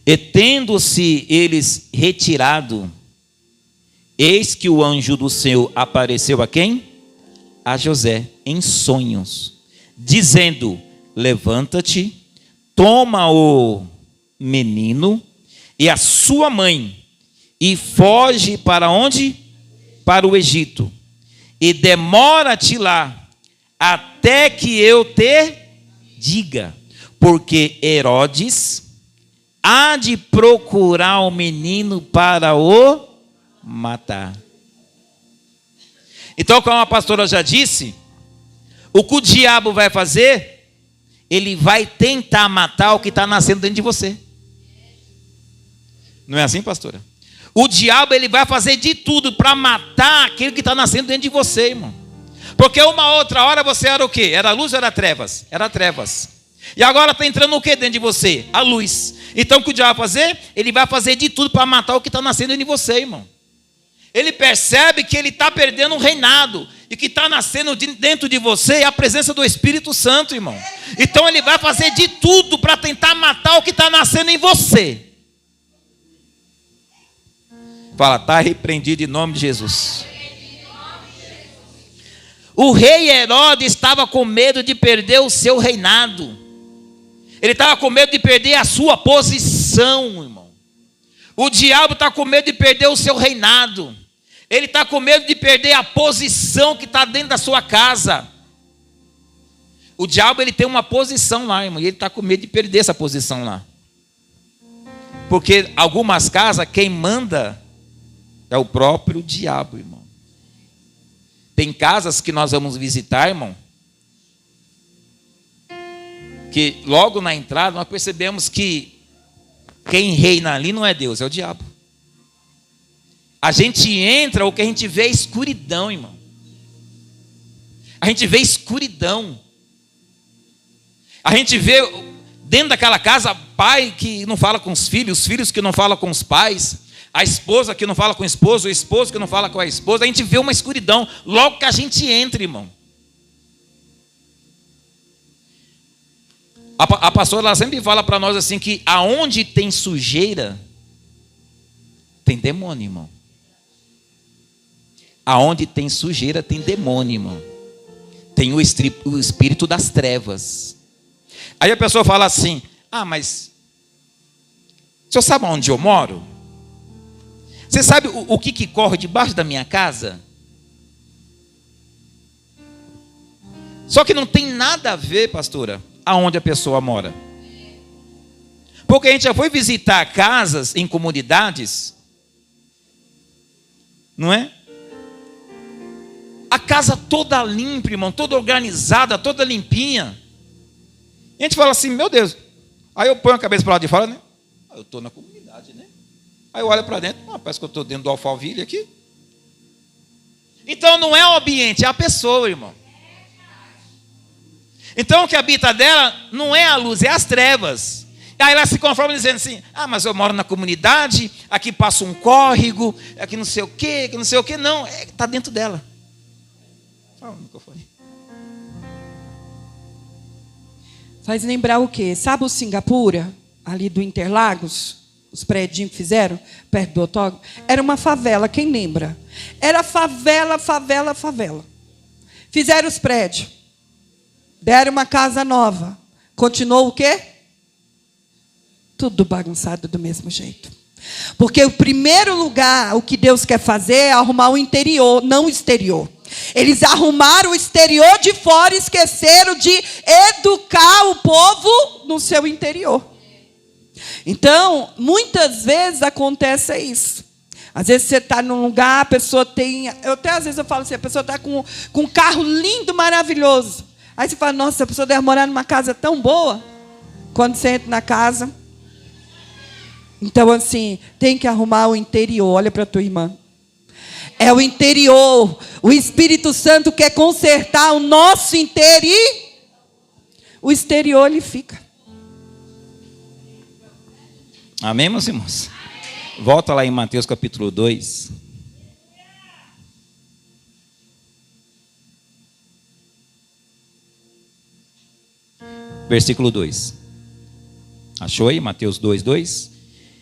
E tendo-se eles retirado, eis que o anjo do Senhor apareceu a quem? A José, em sonhos, dizendo: levanta-te, toma o menino e a sua mãe, e foge para onde? Para o Egito, e demora-te lá, até que eu te diga, porque Herodes há de procurar o menino para o matar. Então, como a pastora já disse, o que o diabo vai fazer? Ele vai tentar matar o que está nascendo dentro de você. Não é assim, pastora? O diabo, ele vai fazer de tudo para matar aquilo que está nascendo dentro de você, irmão. Porque uma outra hora você era o quê? Era luz ou era trevas? Era trevas. E agora está entrando o que dentro de você? A luz. Então o que o diabo vai fazer? Ele vai fazer de tudo para matar o que está nascendo dentro de você, irmão. Ele percebe que ele está perdendo um reinado. E que está nascendo dentro de você é a presença do Espírito Santo, irmão. Então ele vai fazer de tudo para tentar matar o que está nascendo em você. Fala: está repreendido em nome de Jesus. O rei Herodes estava com medo de perder o seu reinado. Ele estava com medo de perder a sua posição, irmão. O diabo está com medo de perder o seu reinado. Ele está com medo de perder a posição que está dentro da sua casa. O diabo, ele tem uma posição lá, irmão, e ele está com medo de perder essa posição lá. Porque algumas casas, quem manda é o próprio diabo, irmão. Tem casas que nós vamos visitar, irmão, que logo na entrada nós percebemos que quem reina ali não é Deus, é o diabo. A gente entra, o que a gente vê é escuridão, irmão. A gente vê escuridão. A gente vê dentro daquela casa pai que não fala com os filhos que não falam com os pais, a esposa que não fala com o esposo que não fala com a esposa. A gente vê uma escuridão logo que a gente entra, irmão. A pastora ela sempre fala para nós assim que aonde tem sujeira, tem demônio, irmão. Aonde tem sujeira, tem demônio, irmão. Tem o espírito das trevas. Aí a pessoa fala assim: ah, mas o senhor sabe onde eu moro? Você sabe o que corre debaixo da minha casa? Só que não tem nada a ver, pastora, aonde a pessoa mora. Porque a gente já foi visitar casas em comunidades, não é? A casa toda limpa, irmão, toda organizada, toda limpinha. E a gente fala assim: meu Deus. Aí eu ponho a cabeça para o lado de fora, né? Eu estou na comunidade, né? Aí eu olho para dentro, parece que eu estou dentro do Alphaville aqui. Então não é o ambiente, é a pessoa, irmão. Então o que habita dela não é a luz, é as trevas. Aí ela se conforma dizendo assim: ah, mas eu moro na comunidade, aqui passa um córrego, aqui não sei o quê, que não sei o quê. Não, está dentro dela. Fala no microfone. Faz lembrar o quê? Sabe o Singapura, ali do Interlagos? Os prédios que fizeram, perto do autódromo? Era uma favela, quem lembra? Era favela. Fizeram os prédios. Deram uma casa nova. Continuou o quê? Tudo bagunçado do mesmo jeito. Porque o primeiro lugar, o que Deus quer fazer é arrumar o interior, não o exterior. Eles arrumaram o exterior de fora e esqueceram de educar o povo no seu interior. Então, muitas vezes acontece isso. Às vezes você está num lugar, a pessoa tem... às vezes eu falo assim, a pessoa está com um carro lindo, maravilhoso. Aí você fala: nossa, a pessoa deve morar numa casa tão boa. Quando você entra na casa... Então, assim, tem que arrumar o interior. Olha para a tua irmã. É o interior. O Espírito Santo quer consertar o nosso interior. O exterior, ele fica. Amém, meus irmãos? Volta lá em Mateus capítulo 2. Versículo 2. Achou aí? Mateus 2, 2.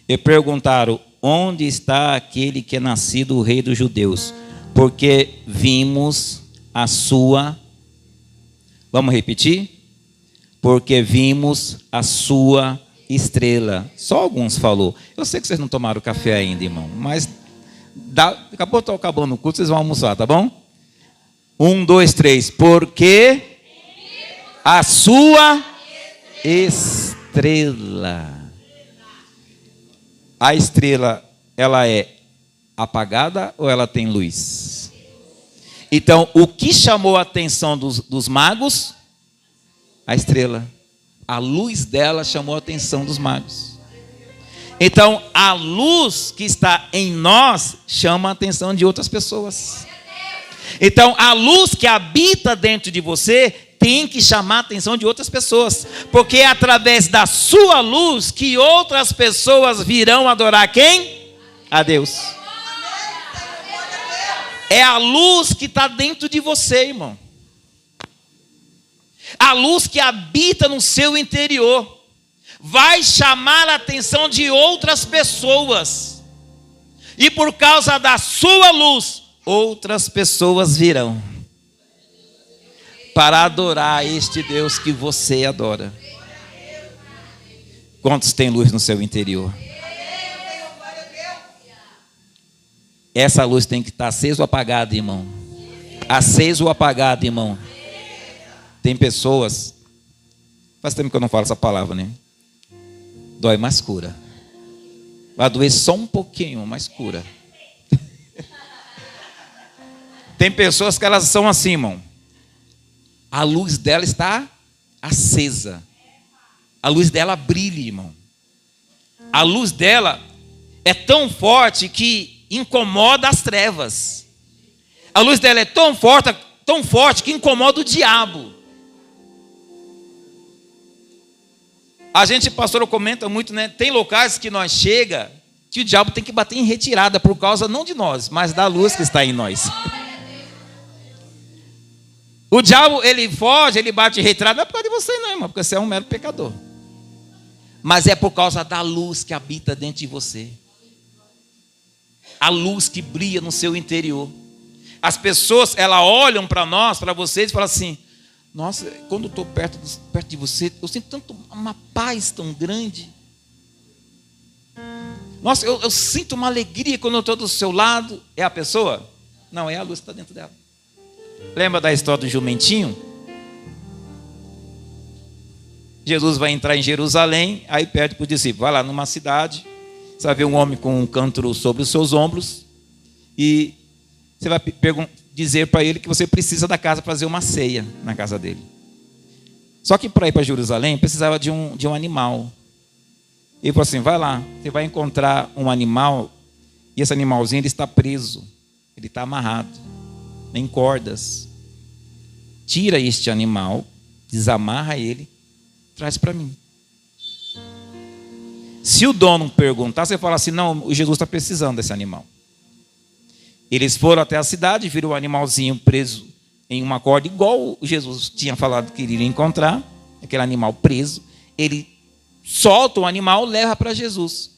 E perguntaram: onde está aquele que é nascido o rei dos judeus? Porque vimos a sua... Vamos repetir? Porque vimos a sua estrela. Só alguns falou. Eu sei que vocês não tomaram café ainda, irmão, mas daqui a pouco estou acabando o culto, vocês vão almoçar, tá bom? 1, 2, 3. Porque a sua estrela. A estrela, ela é apagada ou ela tem luz? Então, o que chamou a atenção dos magos? A estrela. A luz dela chamou a atenção dos magos. Então, a luz que está em nós chama a atenção de outras pessoas. Então, a luz que habita dentro de você tem que chamar a atenção de outras pessoas, porque é através da sua luz que outras pessoas virão adorar quem? A Deus. É a luz que está dentro de você, irmão. A luz que habita no seu interior vai chamar a atenção de outras pessoas, e por causa da sua luz, outras pessoas virão para adorar este Deus que você adora. Quantos tem luz no seu interior? Essa luz tem que estar acesa ou apagada, irmão? Acesa ou apagada, irmão? Tem pessoas... Faz tempo que eu não falo essa palavra, né? Dói, mas cura. Vai doer só um pouquinho, mas cura. Tem pessoas que elas são assim, irmão. A luz dela está acesa. A luz dela brilha, irmão. A luz dela é tão forte que incomoda as trevas. A luz dela é tão forte tão forte que incomoda o diabo. A gente, pastor, comenta muito, né? Tem locais que nós chega que o diabo tem que bater em retirada por causa não de nós, mas da luz que está em nós. O diabo, ele foge, ele bate em retirada, não é por causa de você não, irmão, porque você é um mero pecador. Mas é por causa da luz que habita dentro de você. A luz que brilha no seu interior. As pessoas, elas olham para nós, para vocês e falam assim: nossa, quando eu estou perto de você, eu sinto tanto uma paz tão grande. Nossa, eu sinto uma alegria quando eu estou do seu lado. É a pessoa? Não, é a luz que está dentro dela. Lembra da história do jumentinho? Jesus vai entrar em Jerusalém, aí pede para o discípulo: vai lá numa cidade, você vai ver um homem com um cântaro sobre os seus ombros, e você vai dizer para ele que você precisa da casa para fazer uma ceia na casa dele. Só que para ir para Jerusalém precisava de um animal. Ele falou assim: vai lá, você vai encontrar um animal, e esse animalzinho ele está preso, ele está amarrado em cordas. Tira este animal, desamarra ele, traz para mim. Se o dono perguntar, você fala assim: não, o Jesus está precisando desse animal. Eles foram até a cidade, viram o animalzinho preso em uma corda, igual o Jesus tinha falado que iria encontrar, aquele animal preso. Ele solta o animal, leva para Jesus.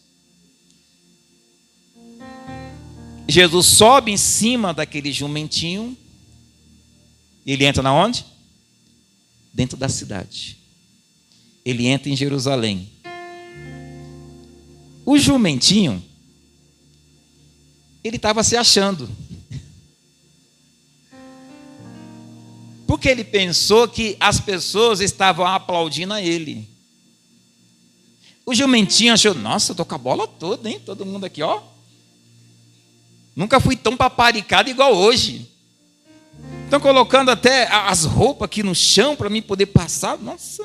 Jesus sobe em cima daquele jumentinho. Ele entra na onde? Dentro da cidade. Ele entra em Jerusalém. O jumentinho, ele estava se achando. Porque ele pensou que as pessoas estavam aplaudindo a ele. O jumentinho achou: nossa, eu estou com a bola toda, hein? Todo mundo aqui, ó. Nunca fui tão paparicado igual hoje. Estão colocando até as roupas aqui no chão para mim poder passar. Nossa.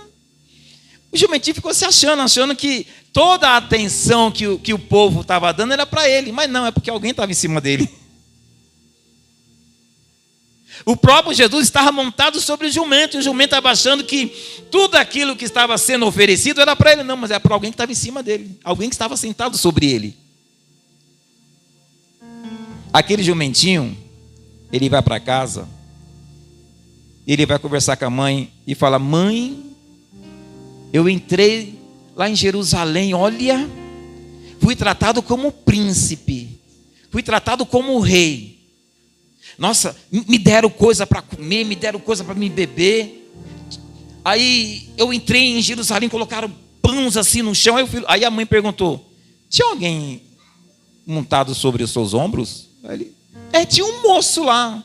O jumentinho ficou se achando que toda a atenção que o povo estava dando era para ele. Mas não, é porque alguém estava em cima dele. O próprio Jesus estava montado sobre o jumento. E o jumento estava achando que tudo aquilo que estava sendo oferecido era para ele. Não, mas era para alguém que estava em cima dele. Alguém que estava sentado sobre ele. Aquele jumentinho, ele vai para casa. Ele vai conversar com a mãe e fala: mãe, eu entrei lá em Jerusalém, olha, fui tratado como príncipe, fui tratado como rei. Nossa, me deram coisa para comer, me deram coisa para me beber. Aí eu entrei em Jerusalém, colocaram pães assim no chão. Aí a mãe perguntou: tinha alguém montado sobre os seus ombros? Aí ele: tinha um moço lá.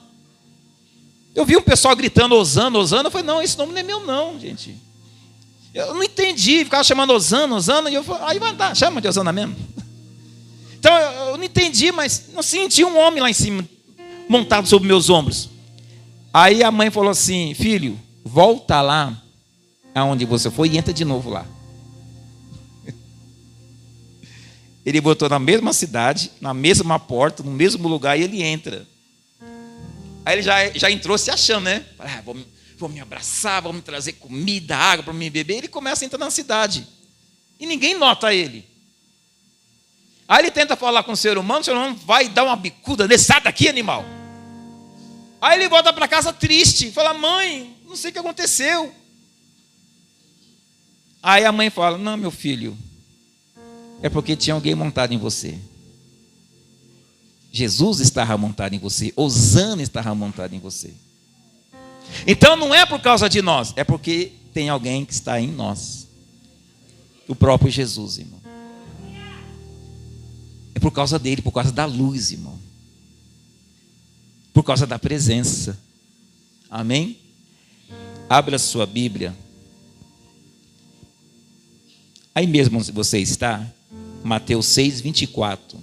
Eu vi um pessoal gritando Hosana, Hosana. Eu falei: não, esse nome não é meu não, gente. Eu não entendi, ficava chamando Hosana, Hosana. E eu falei: aí vai dar, chama de Hosana mesmo. Então eu não entendi, mas não senti um homem lá em cima, montado sobre meus ombros. Aí a mãe falou assim: filho, volta lá aonde você foi e entra de novo lá. Ele botou na mesma cidade, na mesma porta, no mesmo lugar, e ele entra. Aí ele já entrou se achando, né? Vou me abraçar, vou me trazer comida, água para me beber. Ele começa a entrar na cidade. E ninguém nota ele. Aí ele tenta falar com o ser humano vai dar uma bicuda nele: sai daqui, animal. Aí ele volta para casa triste, fala: mãe, não sei o que aconteceu. Aí a mãe fala: não, meu filho, é porque tinha alguém montado em você. Jesus estava montado em você, Hosana estava montado em você. Então não é por causa de nós, é porque tem alguém que está em nós. O próprio Jesus, irmão. É por causa dele, por causa da luz, irmão. Por causa da presença. Amém? Abra a sua Bíblia. Aí mesmo onde você está, Mateus 6, 24.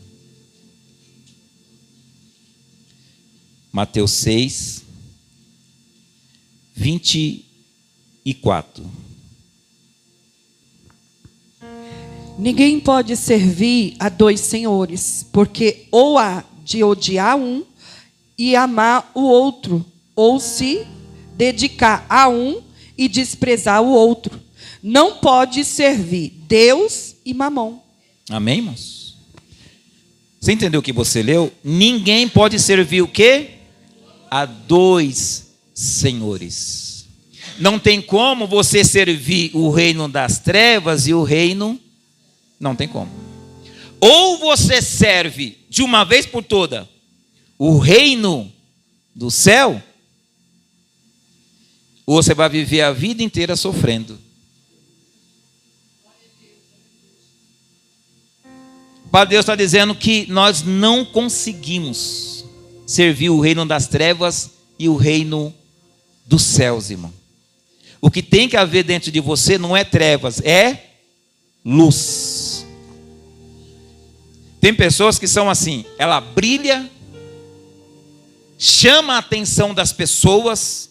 Mateus 6, 24. Ninguém pode servir a dois senhores, porque ou há de odiar um e amar o outro, ou se dedicar a um e desprezar o outro. Não pode servir Deus e Mamon. Amém, irmãos? Você entendeu o que você leu? Ninguém pode servir o quê? A dois senhores. Não tem como você servir o reino das trevas e o reino... Não tem como. Ou você serve de uma vez por toda o reino do céu, ou você vai viver a vida inteira sofrendo. O Pai Deus está dizendo que nós não conseguimos servir o reino das trevas e o reino dos céus, irmão. O que tem que haver dentro de você não é trevas, é luz. Tem pessoas que são assim, ela brilha, chama a atenção das pessoas,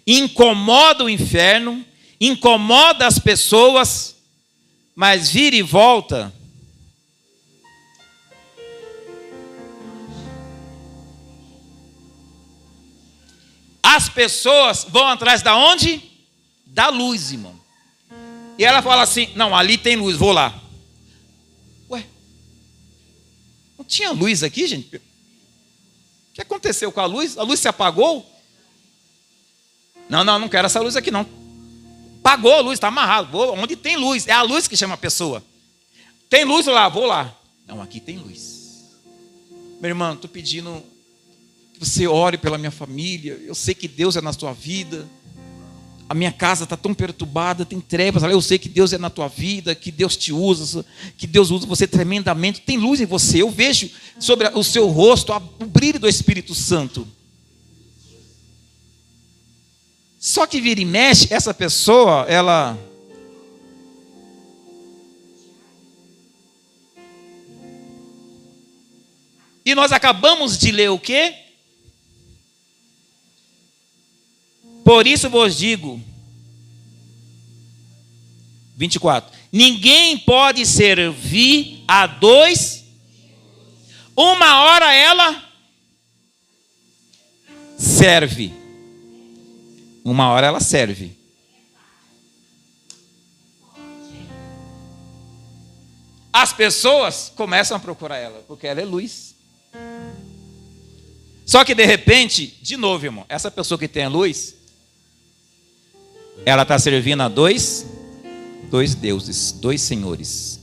incomoda o inferno, incomoda as pessoas, mas vira e volta. As pessoas vão atrás da onde? Da luz, irmão. E ela fala assim, não, ali tem luz, vou lá. Ué, não tinha luz aqui, gente? O que aconteceu com a luz? A luz se apagou? Não quero essa luz aqui não. Apagou a luz, está amarrado. Vou onde tem luz, é a luz que chama a pessoa. Tem luz lá, vou lá. Não, aqui tem luz. Meu irmão, estou pedindo que você ore pela minha família. Eu sei que Deus é na sua vida. A minha casa está tão perturbada, tem trevas. Eu sei que Deus é na tua vida, que Deus te usa, que Deus usa você tremendamente. Tem luz em você. Eu vejo sobre o seu rosto o brilho do Espírito Santo. Só que vira e mexe, essa pessoa, ela... E nós acabamos de ler o quê? Por isso vos digo, 24, ninguém pode servir a dois, uma hora ela serve, uma hora ela serve. As pessoas começam a procurar ela, porque ela é luz. Só que de repente, de novo, irmão, essa pessoa que tem a luz, ela está servindo a dois deuses, dois senhores.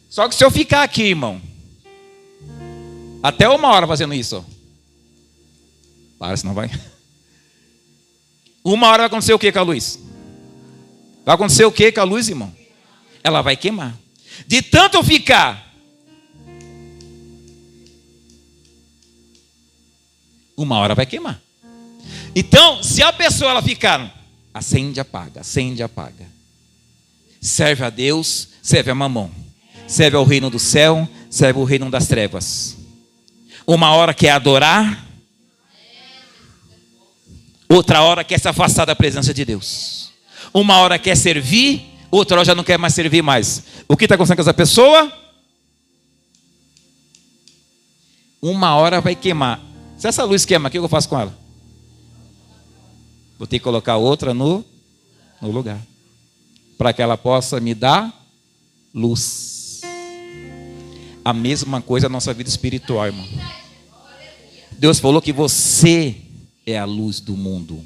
Só que se eu ficar aqui, irmão, até uma hora fazendo isso, ó, para, senão vai. Uma hora vai acontecer o que com a luz? Vai acontecer o que com a luz, irmão? Ela vai queimar. De tanto eu ficar, uma hora vai queimar. Então, se a pessoa ela ficar, acende, apaga, serve a Deus, serve a Mamon, serve ao reino do céu, serve ao reino das trevas. Uma hora quer adorar, outra hora quer se afastar da presença de Deus. Uma hora quer servir, outra hora já não quer mais servir mais. O que está acontecendo com essa pessoa? Uma hora vai queimar. Se essa luz queima, o que eu faço com ela? Vou ter que colocar outra no lugar, para que ela possa me dar luz. A mesma coisa na nossa vida espiritual, irmão. Deus falou que você é a luz do mundo.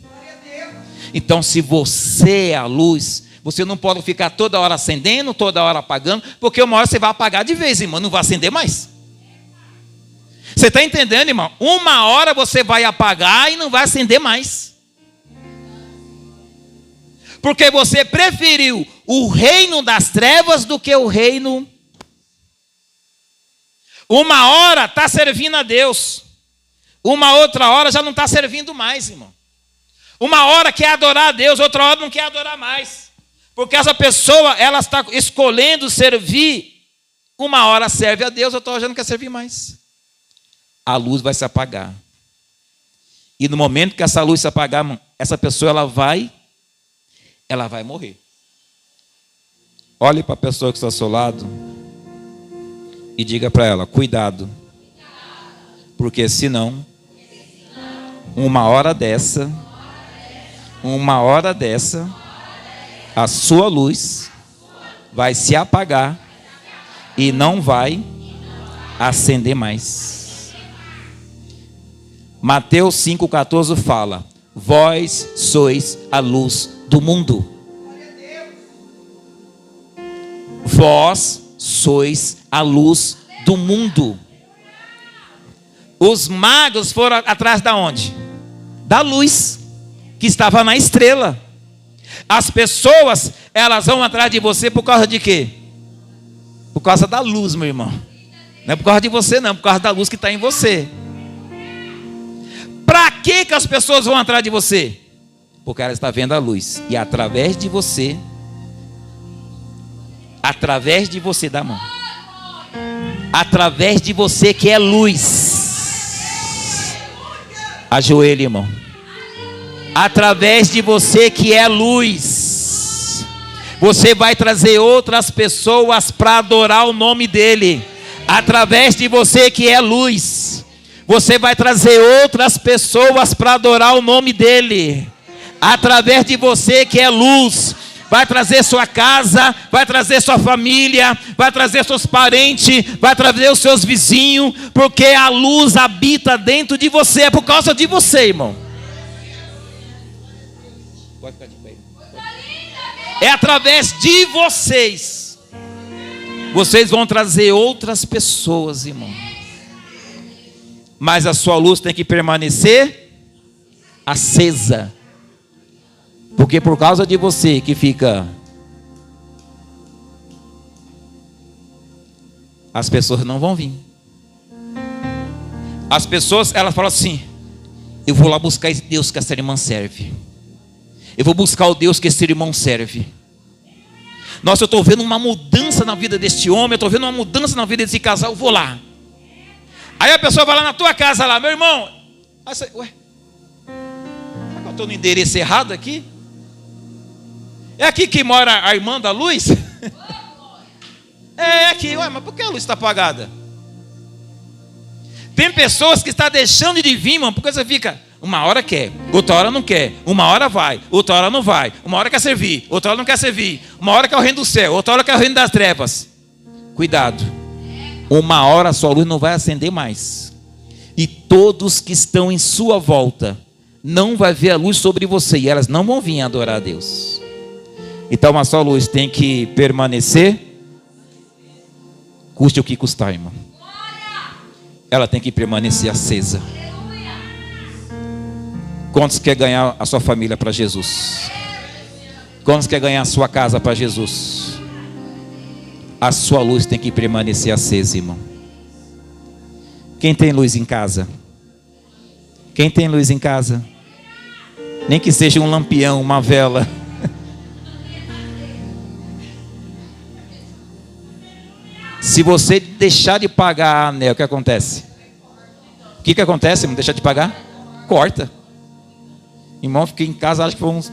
Então, se você é a luz, você não pode ficar toda hora acendendo, toda hora apagando, porque uma hora você vai apagar de vez, irmão, não vai acender mais. Você está entendendo, irmão? Uma hora você vai apagar e não vai acender mais. Porque você preferiu o reino das trevas do que o reino. Uma hora está servindo a Deus. Uma outra hora já não está servindo mais, irmão. Uma hora quer adorar a Deus, outra hora não quer adorar mais. Porque essa pessoa, ela está escolhendo servir. Uma hora serve a Deus, outra hora já não quer servir mais. A luz vai se apagar. E no momento que essa luz se apagar, irmão, essa pessoa ela vai morrer. Olhe para a pessoa que está ao seu lado e diga para ela, cuidado, porque senão uma hora dessa, a sua luz vai se apagar e não vai acender mais. Mateus 5,14 fala: vós sois a luz do mundo. Vós sois a luz do mundo. Os magos foram atrás da onde? Da luz que estava na estrela. As pessoas, elas vão atrás de você por causa de quê? Por causa da luz, meu irmão. Não é por causa de você não, por causa da luz que está em você. Para que as pessoas vão atrás de você? Porque elas estão vendo a luz. E através de você, dá a mão. Através de você que é luz. Ajoelhe, irmão. Através de você que é luz, você vai trazer outras pessoas para adorar o nome dele. Através de você que é luz, você vai trazer outras pessoas para adorar o nome dele. Através de você que é luz, vai trazer sua casa, vai trazer sua família, vai trazer seus parentes, vai trazer os seus vizinhos, porque a luz habita dentro de você. É por causa de você, irmão. Pode ficar de pé. É através de vocês. Vocês vão trazer outras pessoas, irmão. Mas a sua luz tem que permanecer acesa. Porque por causa de você que fica, as pessoas não vão vir. As pessoas, elas falam assim: eu vou lá buscar esse Deus que essa irmã serve. Eu vou buscar o Deus que esse irmão serve. Nossa, eu estou vendo uma mudança na vida deste homem, eu estou vendo uma mudança na vida desse casal, eu vou lá. Aí a pessoa vai lá na tua casa lá: meu irmão, ué, será que eu estou no endereço errado aqui? É aqui que mora a irmã da luz? É aqui. Ué, mas por que a luz está apagada? Tem pessoas que estão deixando de vir, irmão, porque você fica, uma hora quer, outra hora não quer, uma hora vai, outra hora não vai, uma hora quer servir, outra hora não quer servir, uma hora quer o reino do céu, outra hora quer o reino das trevas. Cuidado, uma hora a sua luz não vai acender mais, e todos que estão em sua volta não vai ver a luz sobre você, e elas não vão vir adorar a Deus. Então a sua luz tem que permanecer, custe o que custar, irmão. Ela tem que permanecer acesa. Quantos quer ganhar a sua família para Jesus? Quantos quer ganhar a sua casa para Jesus? A sua luz tem que permanecer acesa, irmão. Quem tem luz em casa? Quem tem luz em casa? Nem que seja um lampião, uma vela. Se você deixar de pagar a anel, o que acontece? O que acontece, irmão? Deixar de pagar? Corta. Irmão, fiquei em casa, acho que foi uns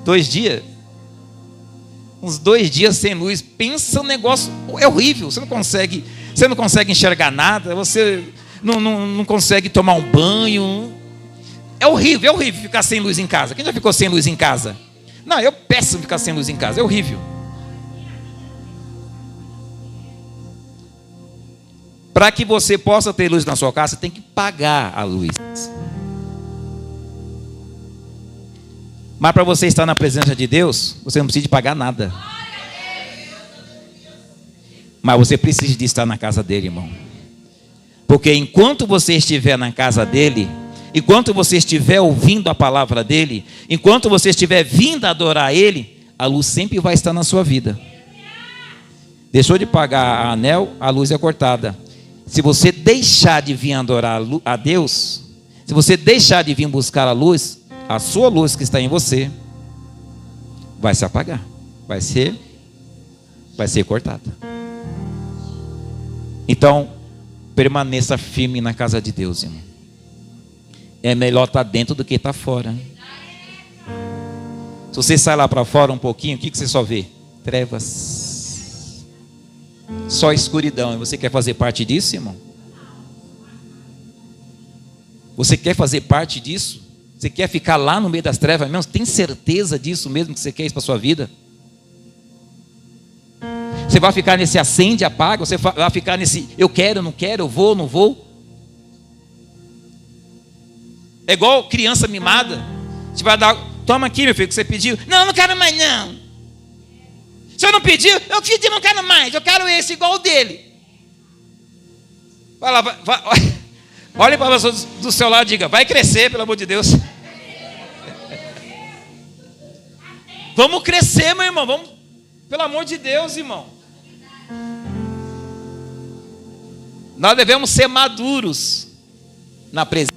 2 dias. Uns 2 dias sem luz. Pensa, um negócio é horrível. Você não consegue enxergar nada. Você não consegue tomar um banho. É horrível ficar sem luz em casa. Quem já ficou sem luz em casa? Não, é péssimo ficar sem luz em casa. É horrível. Para que você possa ter luz na sua casa, você tem que pagar a luz. Mas para você estar na presença de Deus, você não precisa de pagar nada. Mas você precisa de estar na casa dele, irmão. Porque enquanto você estiver na casa dele, enquanto você estiver ouvindo a palavra dele, enquanto você estiver vindo adorar ele, a luz sempre vai estar na sua vida. Deixou de pagar a anel, a luz é cortada. Se você deixar de vir adorar a Deus, se você deixar de vir buscar a luz, a sua luz que está em você vai se apagar, vai ser cortada. Então, permaneça firme na casa de Deus, irmão. É melhor estar dentro do que estar fora. Se você sai lá para fora um pouquinho, o que você só vê? Trevas. Só escuridão. E você quer fazer parte disso, irmão? Você quer fazer parte disso? Você quer ficar lá no meio das trevas mesmo? Tem certeza disso mesmo que você quer isso para a sua vida? Você vai ficar nesse acende, apaga? Você vai ficar nesse eu quero, não quero, eu vou, não vou? É igual criança mimada. Você vai dar, toma aqui, meu filho, que você pediu. Não, não quero mais não. Se eu não pedir, eu pedi, não quero mais. Eu quero esse igual o dele. Vai lá, vai. Olhe para a pessoa do seu lado e diga, vai crescer, pelo amor de Deus. Vamos crescer, meu irmão. Vamos, pelo amor de Deus, irmão. Nós devemos ser maduros na presença